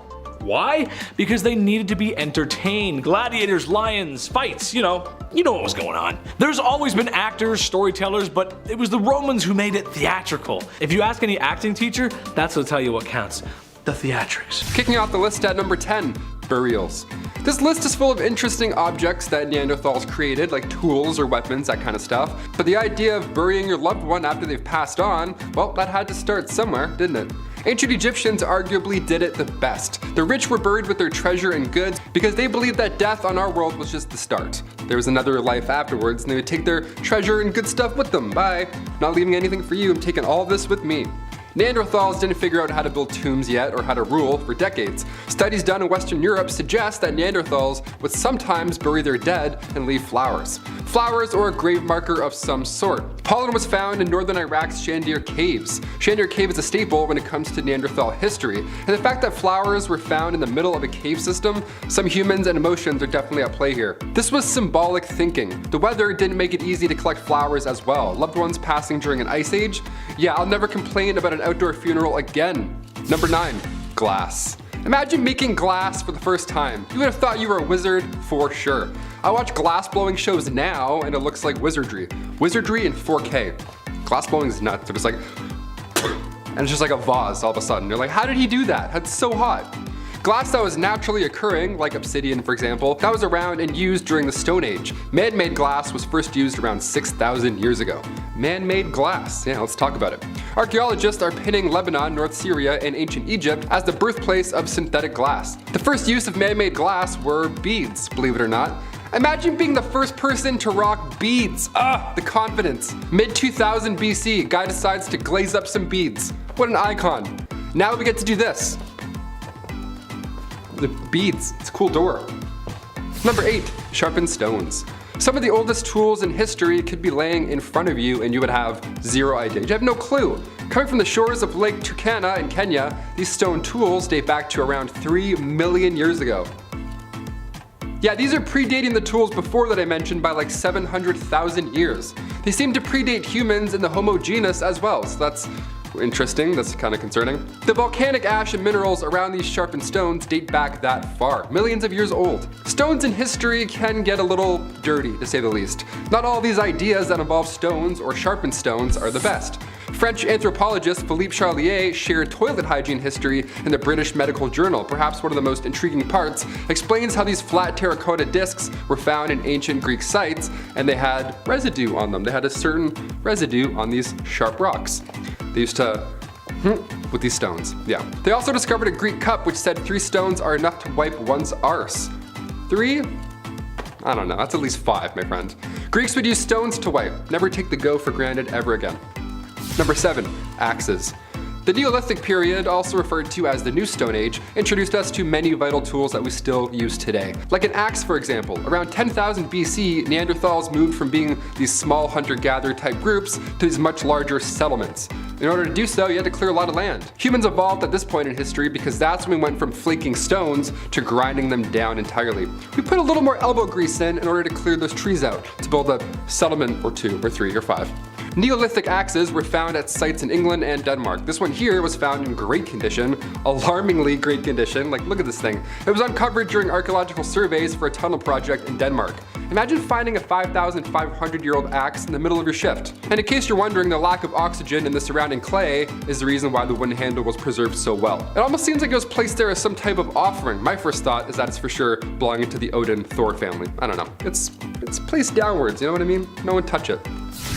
Why? Because they needed to be entertained. Gladiators, lions, fights, you know what was going on. There's always been actors, storytellers, but it was the Romans who made it theatrical. If you ask any acting teacher, that's what'll tell you what counts. The theatrics. Kicking off the list at number 10, burials. This list is full of interesting objects that Neanderthals created, like tools or weapons, that kind of stuff. But the idea of burying your loved one after they've passed on, well, that had to start somewhere, didn't it? Ancient Egyptians arguably did it the best. The rich were buried with their treasure and goods because they believed that death on our world was just the start. There was another life afterwards, and they would take their treasure and good stuff with them. Bye. Not leaving anything for you, I'm taking all this with me. Neanderthals didn't figure out how to build tombs yet or how to rule for decades. Studies done in Western Europe suggest that Neanderthals would sometimes bury their dead and leave flowers. Flowers or a grave marker of some sort. Pollen was found in northern Iraq's Shandir caves. Shandir cave is a staple when it comes to Neanderthal history, and the fact that flowers were found in the middle of a cave system, some humans and emotions are definitely at play here. This was symbolic thinking. The weather didn't make it easy to collect flowers as well. Loved ones passing during an ice age? Yeah, I'll never complain about an outdoor funeral again. Number 9, glass. Imagine making glass for the first time. You would have thought you were a wizard for sure. I watch glass blowing shows now and it looks like wizardry. Wizardry in 4K. Glass blowing is nuts. They're just like, and it's just like a vase all of a sudden. You're like, how did he do that? That's so hot. Glass that was naturally occurring, like obsidian for example, that was around and used during the Stone Age. Man-made glass was first used around 6,000 years ago. Man-made glass, yeah, let's talk about it. Archaeologists are pinning Lebanon, North Syria, and ancient Egypt as the birthplace of synthetic glass. The first use of man-made glass were beads, believe it or not. Imagine being the first person to rock beads. The confidence. Mid-2000 BC, guy decides to glaze up some beads. What an icon. Now we get to do this. The beads, it's a cool door. Number 8, sharpened stones. Some of the oldest tools in history could be laying in front of you and you would have zero idea. You have no clue. Coming from the shores of Lake Turkana in Kenya, these stone tools date back to around 3 million years ago. Yeah, these are predating the tools before that I mentioned by like 700,000 years. They seem to predate humans in the Homo genus as well, so that's interesting, that's kind of concerning. The volcanic ash and minerals around these sharpened stones date back that far, millions of years old. Stones in history can get a little dirty, to say the least. Not all these ideas that involve stones or sharpened stones are the best. French anthropologist Philippe Charlier shared toilet hygiene history in the British Medical Journal. Perhaps one of the most intriguing parts explains how these flat terracotta discs were found in ancient Greek sites and they had residue on them. They had a certain residue on these sharp rocks. They used to with these stones, yeah. They also discovered a Greek cup which said 3 stones are enough to wipe one's arse. 3? I don't know, that's at least 5, my friend. Greeks would use stones to wipe. Never take the go for granted ever again. Number 7, axes. The Neolithic period, also referred to as the New Stone Age, introduced us to many vital tools that we still use today. Like an axe, for example. Around 10,000 BC, Neanderthals moved from being these small hunter-gatherer type groups to these much larger settlements. In order to do so, you had to clear a lot of land. Humans evolved at this point in history because that's when we went from flaking stones to grinding them down entirely. We put a little more elbow grease in order to clear those trees out, to build a settlement or 2 or 3 or 5. Neolithic axes were found at sites in England and Denmark. This one here was found in great condition, alarmingly great condition. Like, look at this thing. It was uncovered during archaeological surveys for a tunnel project in Denmark. Imagine finding a 5,500-year-old axe in the middle of your shift. And in case you're wondering, the lack of oxygen in the surrounding clay is the reason why the wooden handle was preserved so well. It almost seems like it was placed there as some type of offering. My first thought is that it's for sure belonging to the Odin-Thor family. I don't know. It's placed downwards, you know what I mean? No one touch it.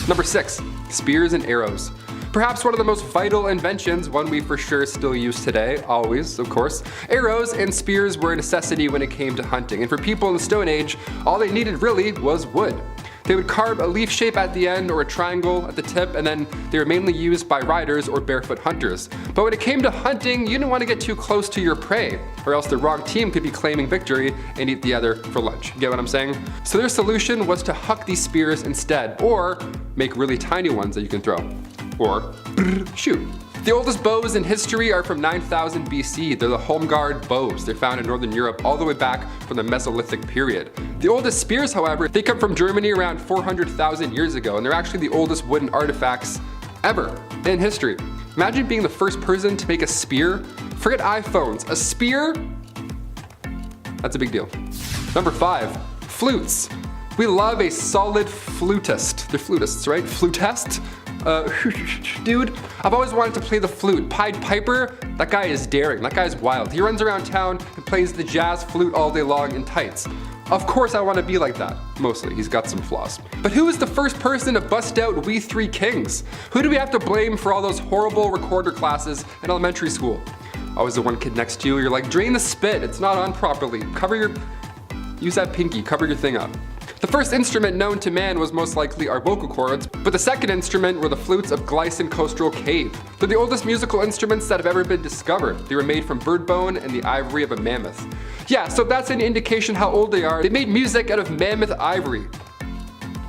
Number 6, spears and arrows. Perhaps one of the most vital inventions, one we for sure still use today, always, of course. Arrows and spears were a necessity when it came to hunting, and for people in the Stone Age, all they needed really was wood. They would carve a leaf shape at the end or a triangle at the tip, and then they were mainly used by riders or barefoot hunters. But when it came to hunting, you didn't want to get too close to your prey, or else the wrong team could be claiming victory and eat the other for lunch. Get what I'm saying? So their solution was to huck these spears instead, or make really tiny ones that you can throw, or shoot. The oldest bows in history are from 9000 BC. They're the home guard bows. They're found in Northern Europe all the way back from the Mesolithic period. The oldest spears, however, they come from Germany around 400,000 years ago, and they're actually the oldest wooden artifacts ever in history. Imagine being the first person to make a spear. Forget iPhones, a spear? That's a big deal. Number 5, flutes. We love a solid flutist. They're flutists, right? Flutist? Dude, I've always wanted to play the flute. Pied Piper, that guy is daring, that guy's wild. He runs around town and plays the jazz flute all day long in tights. Of course I want to be like that. Mostly, he's got some flaws. But who was the first person to bust out We Three Kings? Who do we have to blame for all those horrible recorder classes in elementary school? Always the one kid next to you, you're like, drain the spit, it's not on properly. Use that pinky, cover your thing up. The first instrument known to man was most likely our vocal cords, but the second instrument were the flutes of Glycine Coastal Cave. They're the oldest musical instruments that have ever been discovered. They were made from bird bone and the ivory of a mammoth. Yeah, so that's an indication how old they are. They made music out of mammoth ivory.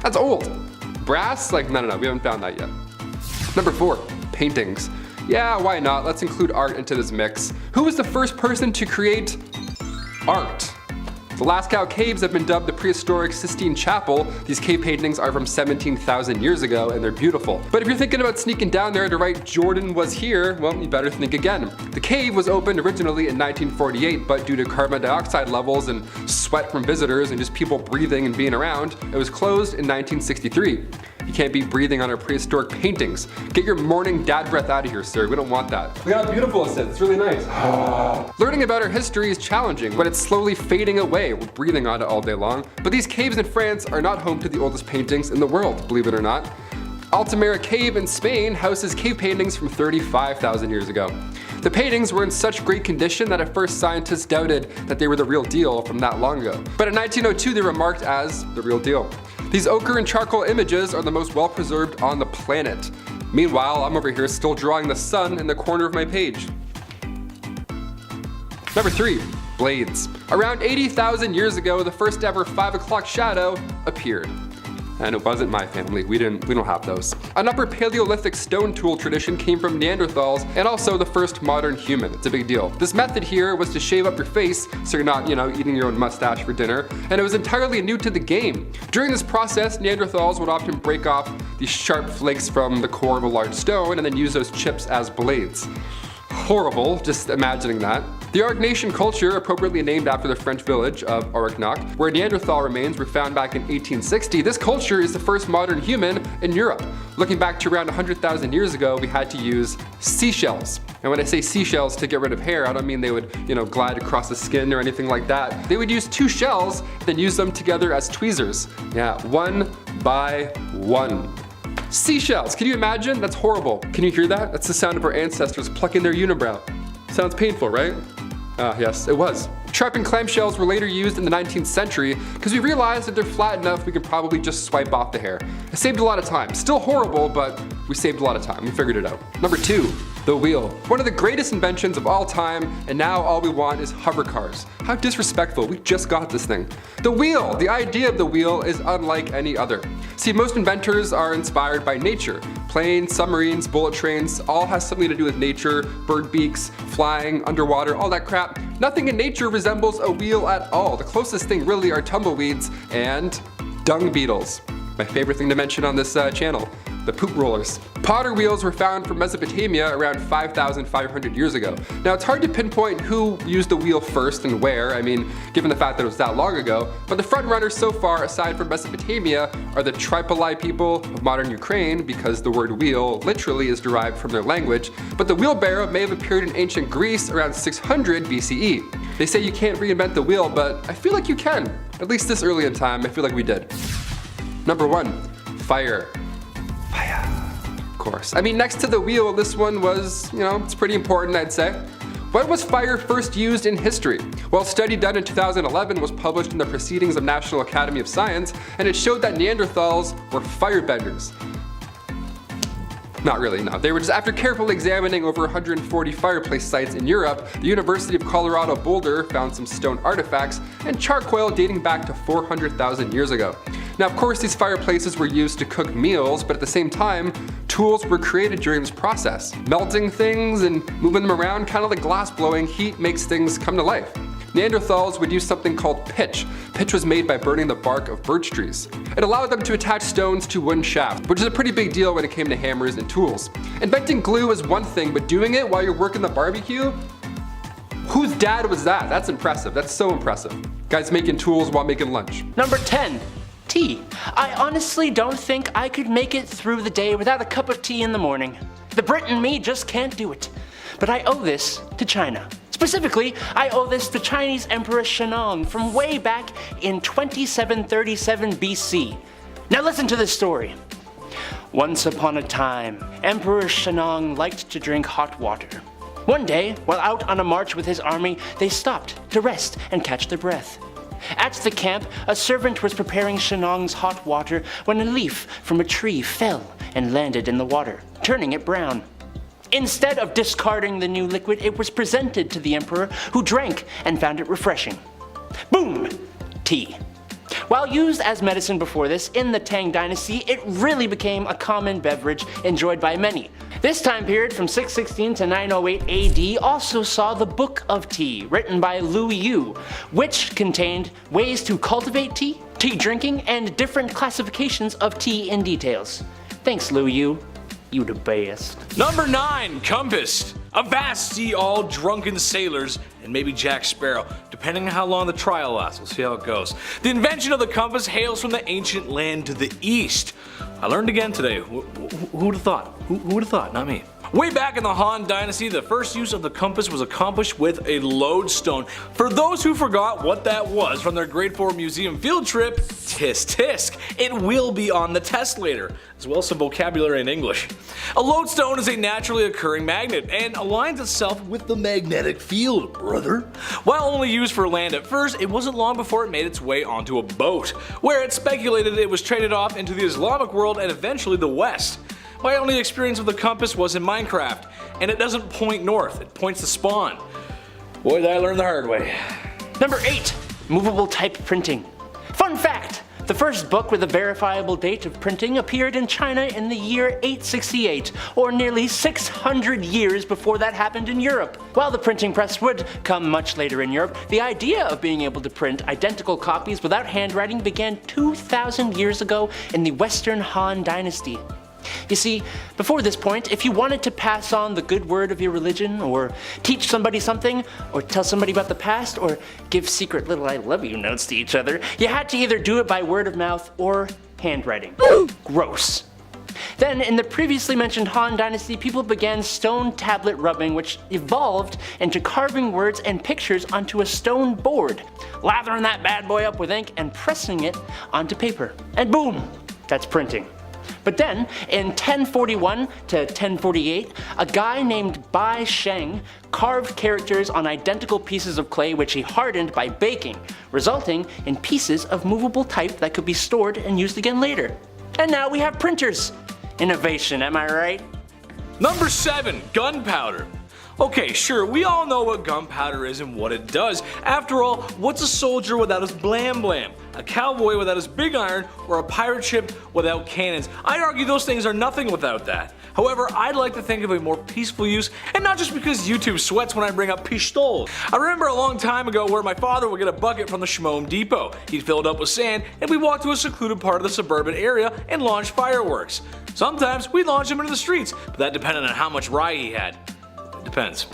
That's old. Brass? Like, no, we haven't found that yet. Number 4, paintings. Yeah, why not? Let's include art into this mix. Who was the first person to create art? The Lascaux Caves have been dubbed the prehistoric Sistine Chapel. These cave paintings are from 17,000 years ago and they're beautiful. But if you're thinking about sneaking down there to write Jordan was here, well, you better think again. The cave was opened originally in 1948, but due to carbon dioxide levels and sweat from visitors and just people breathing and being around, it was closed in 1963. You can't be breathing on our prehistoric paintings. Get your morning dad breath out of here, sir. We don't want that. Look how beautiful it is. It's really nice. Learning about our history is challenging, but it's slowly fading away. We're breathing on it all day long. But these caves in France are not home to the oldest paintings in the world, believe it or not. Altamira Cave in Spain houses cave paintings from 35,000 years ago. The paintings were in such great condition that at first scientists doubted that they were the real deal from that long ago. But in 1902 they were marked as the real deal. These ochre and charcoal images are the most well preserved on the planet. Meanwhile, I'm over here still drawing the sun in the corner of my page. Number 3, blades. Around 80,000 years ago, the first ever 5 o'clock shadow appeared. And it wasn't my family, we don't have those. An upper Paleolithic stone tool tradition came from Neanderthals and also the first modern human. It's a big deal. This method here was to shave up your face so you're not, eating your own mustache for dinner, and it was entirely new to the game. During this process, Neanderthals would often break off these sharp flakes from the core of a large stone and then use those chips as blades. Horrible, just imagining that. The Aurignacian culture, appropriately named after the French village of Aurignac, where Neanderthal remains were found back in 1860, this culture is the first modern human in Europe. Looking back to around 100,000 years ago, we had to use seashells. And when I say seashells to get rid of hair, I don't mean they would, glide across the skin or anything like that. They would use 2 shells, then use them together as tweezers. Yeah, 1 by 1. Seashells, can you imagine? That's horrible. Can you hear that? That's the sound of our ancestors plucking their unibrow. Sounds painful, right? Ah, yes, it was. Sharpened clamshells were later used in the 19th century because we realized that they're flat enough we can probably just swipe off the hair. It saved a lot of time. Still horrible, but we saved a lot of time. We figured it out. Number 2, the wheel. One of the greatest inventions of all time, and now all we want is hover cars. How disrespectful, we just got this thing. The wheel, the idea of the wheel is unlike any other. See, most inventors are inspired by nature. Planes, submarines, bullet trains, all has something to do with nature, bird beaks, flying, underwater, all that crap. Nothing in nature resembles a wheel at all. The closest thing really are tumbleweeds and dung beetles. My favorite thing to mention on this channel. The poop rollers. Potter wheels were found from Mesopotamia around 5,500 years ago. Now it's hard to pinpoint who used the wheel first and where, given the fact that it was that long ago, but the front runners so far aside from Mesopotamia are the Tripoli people of modern Ukraine, because the word wheel literally is derived from their language, but the wheelbarrow may have appeared in ancient Greece around 600 BCE. They say you can't reinvent the wheel, but I feel like you can. At least this early in time, I feel like we did. Number 1, fire. Of course. Next to the wheel, this one was, it's pretty important, I'd say. When was fire first used in history? Well, a study done in 2011 was published in the Proceedings of National Academy of Science, and it showed that Neanderthals were firebenders. Not really, no. They were just, after carefully examining over 140 fireplace sites in Europe, the University of Colorado Boulder found some stone artifacts and charcoal dating back to 400,000 years ago. Now, of course, these fireplaces were used to cook meals, but at the same time, tools were created during this process. Melting things and moving them around, kind of like glass blowing, heat makes things come to life. Neanderthals would use something called pitch. Pitch was made by burning the bark of birch trees. It allowed them to attach stones to wooden shafts, which is a pretty big deal when it came to hammers and tools. Inventing glue is one thing, but doing it while you're working the barbecue? Whose dad was that? That's impressive. That's so impressive. Guys making tools while making lunch. Number 10. Tea. I honestly don't think I could make it through the day without a cup of tea in the morning. The Brit in me just can't do it. But I owe this to China. Specifically, I owe this to Chinese Emperor Shennong from way back in 2737 BC. Now listen to this story. Once upon a time, Emperor Shennong liked to drink hot water. One day, while out on a march with his army, they stopped to rest and catch their breath. At the camp, a servant was preparing Shennong's hot water when a leaf from a tree fell and landed in the water, turning it brown. Instead of discarding the new liquid, it was presented to the emperor, who drank and found it refreshing. Boom! Tea. While used as medicine before this, in the Tang Dynasty, it really became a common beverage enjoyed by many. This time period from 616 to 908 AD also saw the Book of Tea, written by Liu Yu, which contained ways to cultivate tea, tea drinking, and different classifications of tea in details. Thanks, Liu Yu. You the best. Number 9, compass. Avast ye all drunken sailors, and maybe Jack Sparrow, depending on how long the trial lasts. We'll see how it goes. The invention of the compass hails from the ancient land to the east. I learned again today. Who would have thought? Who would have thought? Not me. Way back in the Han Dynasty, the first use of the compass was accomplished with a lodestone. For those who forgot what that was from their grade 4 museum field trip, tisk tisk. It will be on the test later, as well as some vocabulary in English. A lodestone is a naturally occurring magnet and aligns itself with the magnetic field, brother. While only used for land at first, it wasn't long before it made its way onto a boat, where it's speculated it was traded off into the Islamic world and eventually the West. My only experience with the compass was in Minecraft, and it doesn't point north, it points to spawn. Boy, did I learn the hard way. Number 8. Movable type printing. Fun fact! The first book with a verifiable date of printing appeared in China in the year 868, or nearly 600 years before that happened in Europe. While the printing press would come much later in Europe, the idea of being able to print identical copies without handwriting began 2,000 years ago in the Western Han Dynasty. You see, before this point, if you wanted to pass on the good word of your religion, or teach somebody something, or tell somebody about the past, or give secret little I love you notes to each other, you had to either do it by word of mouth or handwriting. Gross. Then, in the previously mentioned Han Dynasty, people began stone tablet rubbing, which evolved into carving words and pictures onto a stone board, lathering that bad boy up with ink and pressing it onto paper. And boom, that's printing. But then, in 1041 to 1048, a guy named Bai Sheng carved characters on identical pieces of clay which he hardened by baking, resulting in pieces of movable type that could be stored and used again later. And now we have printers. Innovation, am I right? Number 7, gunpowder. Okay, sure, we all know what gunpowder is and what it does. After all, what's a soldier without his blam blam? A cowboy without his big iron, or a pirate ship without cannons? I'd argue those things are nothing without that. However, I'd like to think of a more peaceful use, and not just because YouTube sweats when I bring up pistol. I remember a long time ago where my father would get a bucket from the Schmoem Depot. He'd fill it up with sand, and we'd walk to a secluded part of the suburban area and launch fireworks. Sometimes we'd launch them into the streets, but that depended on how much rye he had. Depends.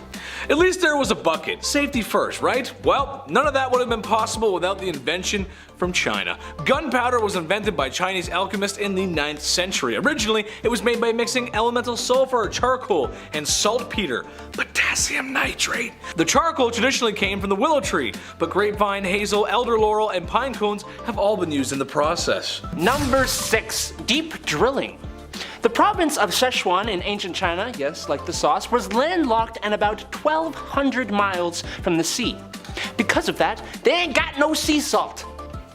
At least there was a bucket. Safety first, right? Well, none of that would have been possible without the invention from China. Gunpowder was invented by Chinese alchemists in the 9th century. Originally, it was made by mixing elemental sulfur, charcoal, and saltpeter, potassium nitrate. The charcoal traditionally came from the willow tree, but grapevine, hazel, elder laurel, and pine cones have all been used in the process. Number 6. Deep drilling. The province of Sichuan in ancient China, yes, like the sauce, was landlocked and about 1,200 miles from the sea. Because of that, they ain't got no sea salt.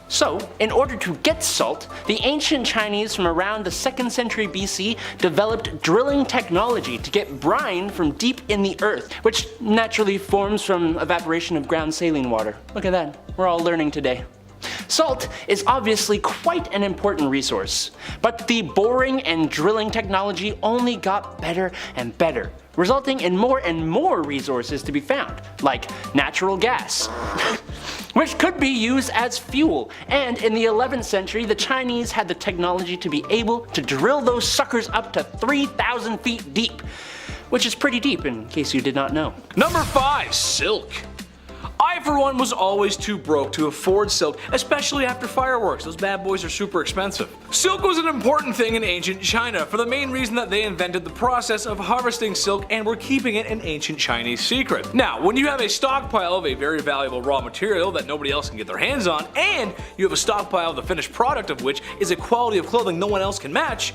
So, in order to get salt, the ancient Chinese from around the 2nd century BC developed drilling technology to get brine from deep in the earth, which naturally forms from evaporation of ground saline water. Look at that, we're all learning today. Salt is obviously quite an important resource, but the boring and drilling technology only got better and better, resulting in more and more resources to be found, like natural gas, which could be used as fuel. And in the 11th century, the Chinese had the technology to be able to drill those suckers up to 3,000 feet deep, which is pretty deep in case you did not know. Number 5. Silk. I, for one, was always too broke to afford silk, especially after fireworks. Those bad boys are super expensive. Silk was an important thing in ancient China for the main reason that they invented the process of harvesting silk and were keeping it an ancient Chinese secret. Now, when you have a stockpile of a very valuable raw material that nobody else can get their hands on, and you have a stockpile of the finished product of which is a quality of clothing no one else can match,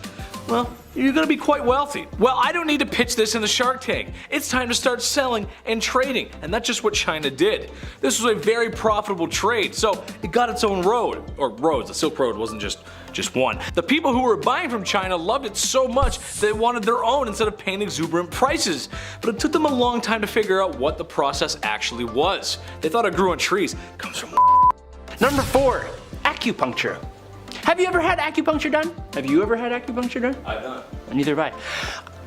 well, you're gonna be quite wealthy. Well, I don't need to pitch this in the Shark Tank. It's time to start selling and trading, and that's just what China did. This was a very profitable trade, so it got its own road, or roads. The Silk Road wasn't just one. The people who were buying from China loved it so much they wanted their own instead of paying exuberant prices. But it took them a long time to figure out what the process actually was. They thought it grew on trees. It comes from Number 4. Acupuncture. Have you ever had acupuncture done? Have you ever had acupuncture done? I've done. Neither have I.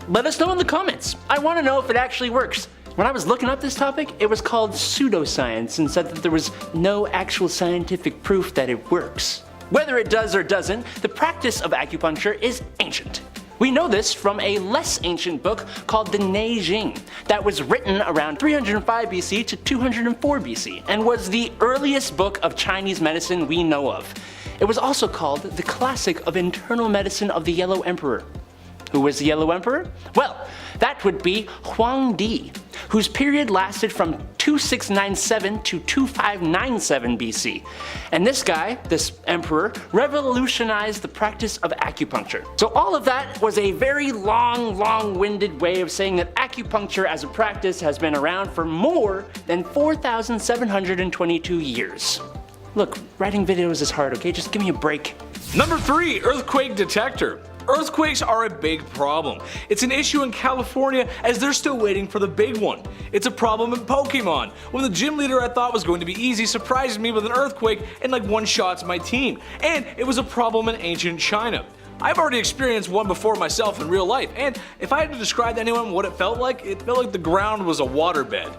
Let us know in the comments. I want to know if it actually works. When I was looking up this topic, it was called pseudoscience and said that there was no actual scientific proof that it works. Whether it does or doesn't, the practice of acupuncture is ancient. We know this from a less ancient book called the Neijing that was written around 305 BC to 204 BC and was the earliest book of Chinese medicine we know of. It was also called the classic of internal medicine of the Yellow Emperor. Who was the Yellow Emperor? Well, that would be Huang Di, whose period lasted from 2697 to 2597 BC. And this guy, this emperor, revolutionized the practice of acupuncture. So all of that was a very long-winded way of saying that acupuncture as a practice has been around for more than 4,722 years. Look, writing videos is hard, okay? Just give me a break. Number 3. Earthquake detector. Earthquakes are a big problem. It's an issue in California as they're still waiting for the big one. It's a problem in Pokemon, when the gym leader I thought was going to be easy surprised me with an earthquake and like one-shots my team. And it was a problem in ancient China. I've already experienced one before myself in real life, and if I had to describe to anyone what it felt like the ground was a waterbed.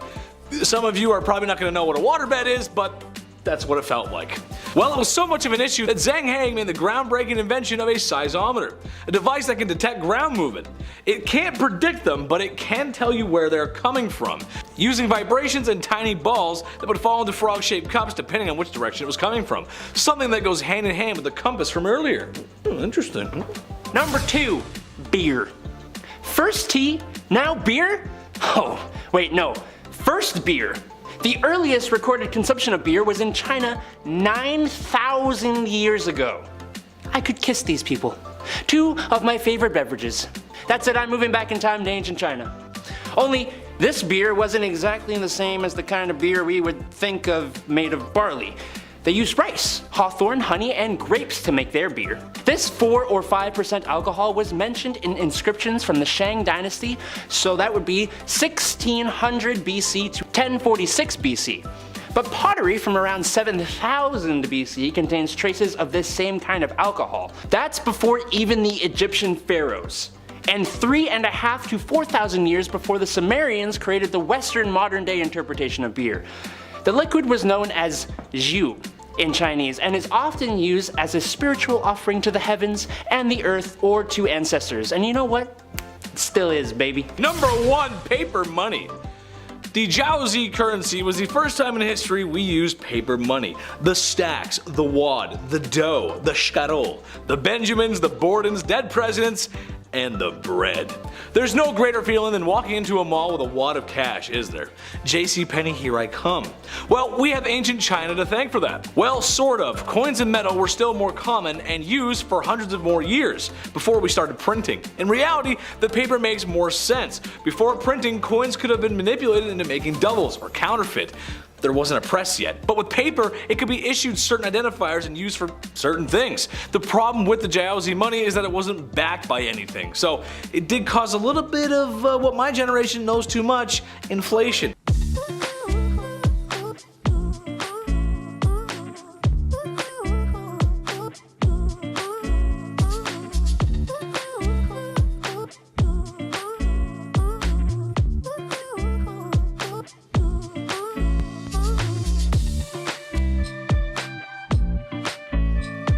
Some of you are probably not going to know what a waterbed is, but that's what it felt like. Well, it was so much of an issue that Zhang Heng made the groundbreaking invention of a seismometer, a device that can detect ground movement. It can't predict them, but it can tell you where they're coming from, using vibrations and tiny balls that would fall into frog-shaped cups depending on which direction it was coming from. Something that goes hand in hand with the compass from earlier. Interesting. Number 2. Beer. First tea, now beer? Oh, wait, no. First beer. The earliest recorded consumption of beer was in China 9,000 years ago. I could kiss these people. 2 of my favorite beverages. That's it, I'm moving back in time to ancient China. Only this beer wasn't exactly the same as the kind of beer we would think of made of barley. They used rice, hawthorn, honey, and grapes to make their beer. This 4 or 5% alcohol was mentioned in inscriptions from the Shang dynasty, so that would be 1600 BC to 1046 BC. But pottery from around 7000 BC contains traces of this same kind of alcohol. That's before even the Egyptian pharaohs. And 3,500 to 4,000 years before the Sumerians created the Western modern-day interpretation of beer. The liquid was known as zhu in Chinese and is often used as a spiritual offering to the heavens and the earth or to ancestors. And you know what? It still is, baby. Number 1. Paper money. The Jiaozi currency was the first time in history we used paper money. The stacks, the wad, the dough, the shkarol, the Benjamins, the Bordens, dead presidents, and the bread. There's no greater feeling than walking into a mall with a wad of cash, is there? JCPenney, here I come. Well, we have ancient China to thank for that. Well, sort of. Coins and metal were still more common and used for hundreds of more years before we started printing. In reality, the paper makes more sense. Before printing, coins could have been manipulated into making doubles or counterfeit. There wasn't a press yet, but with paper, it could be issued certain identifiers and used for certain things. The problem with the Jiaozi money is that it wasn't backed by anything, so it did cause a little bit of what my generation knows too much, inflation.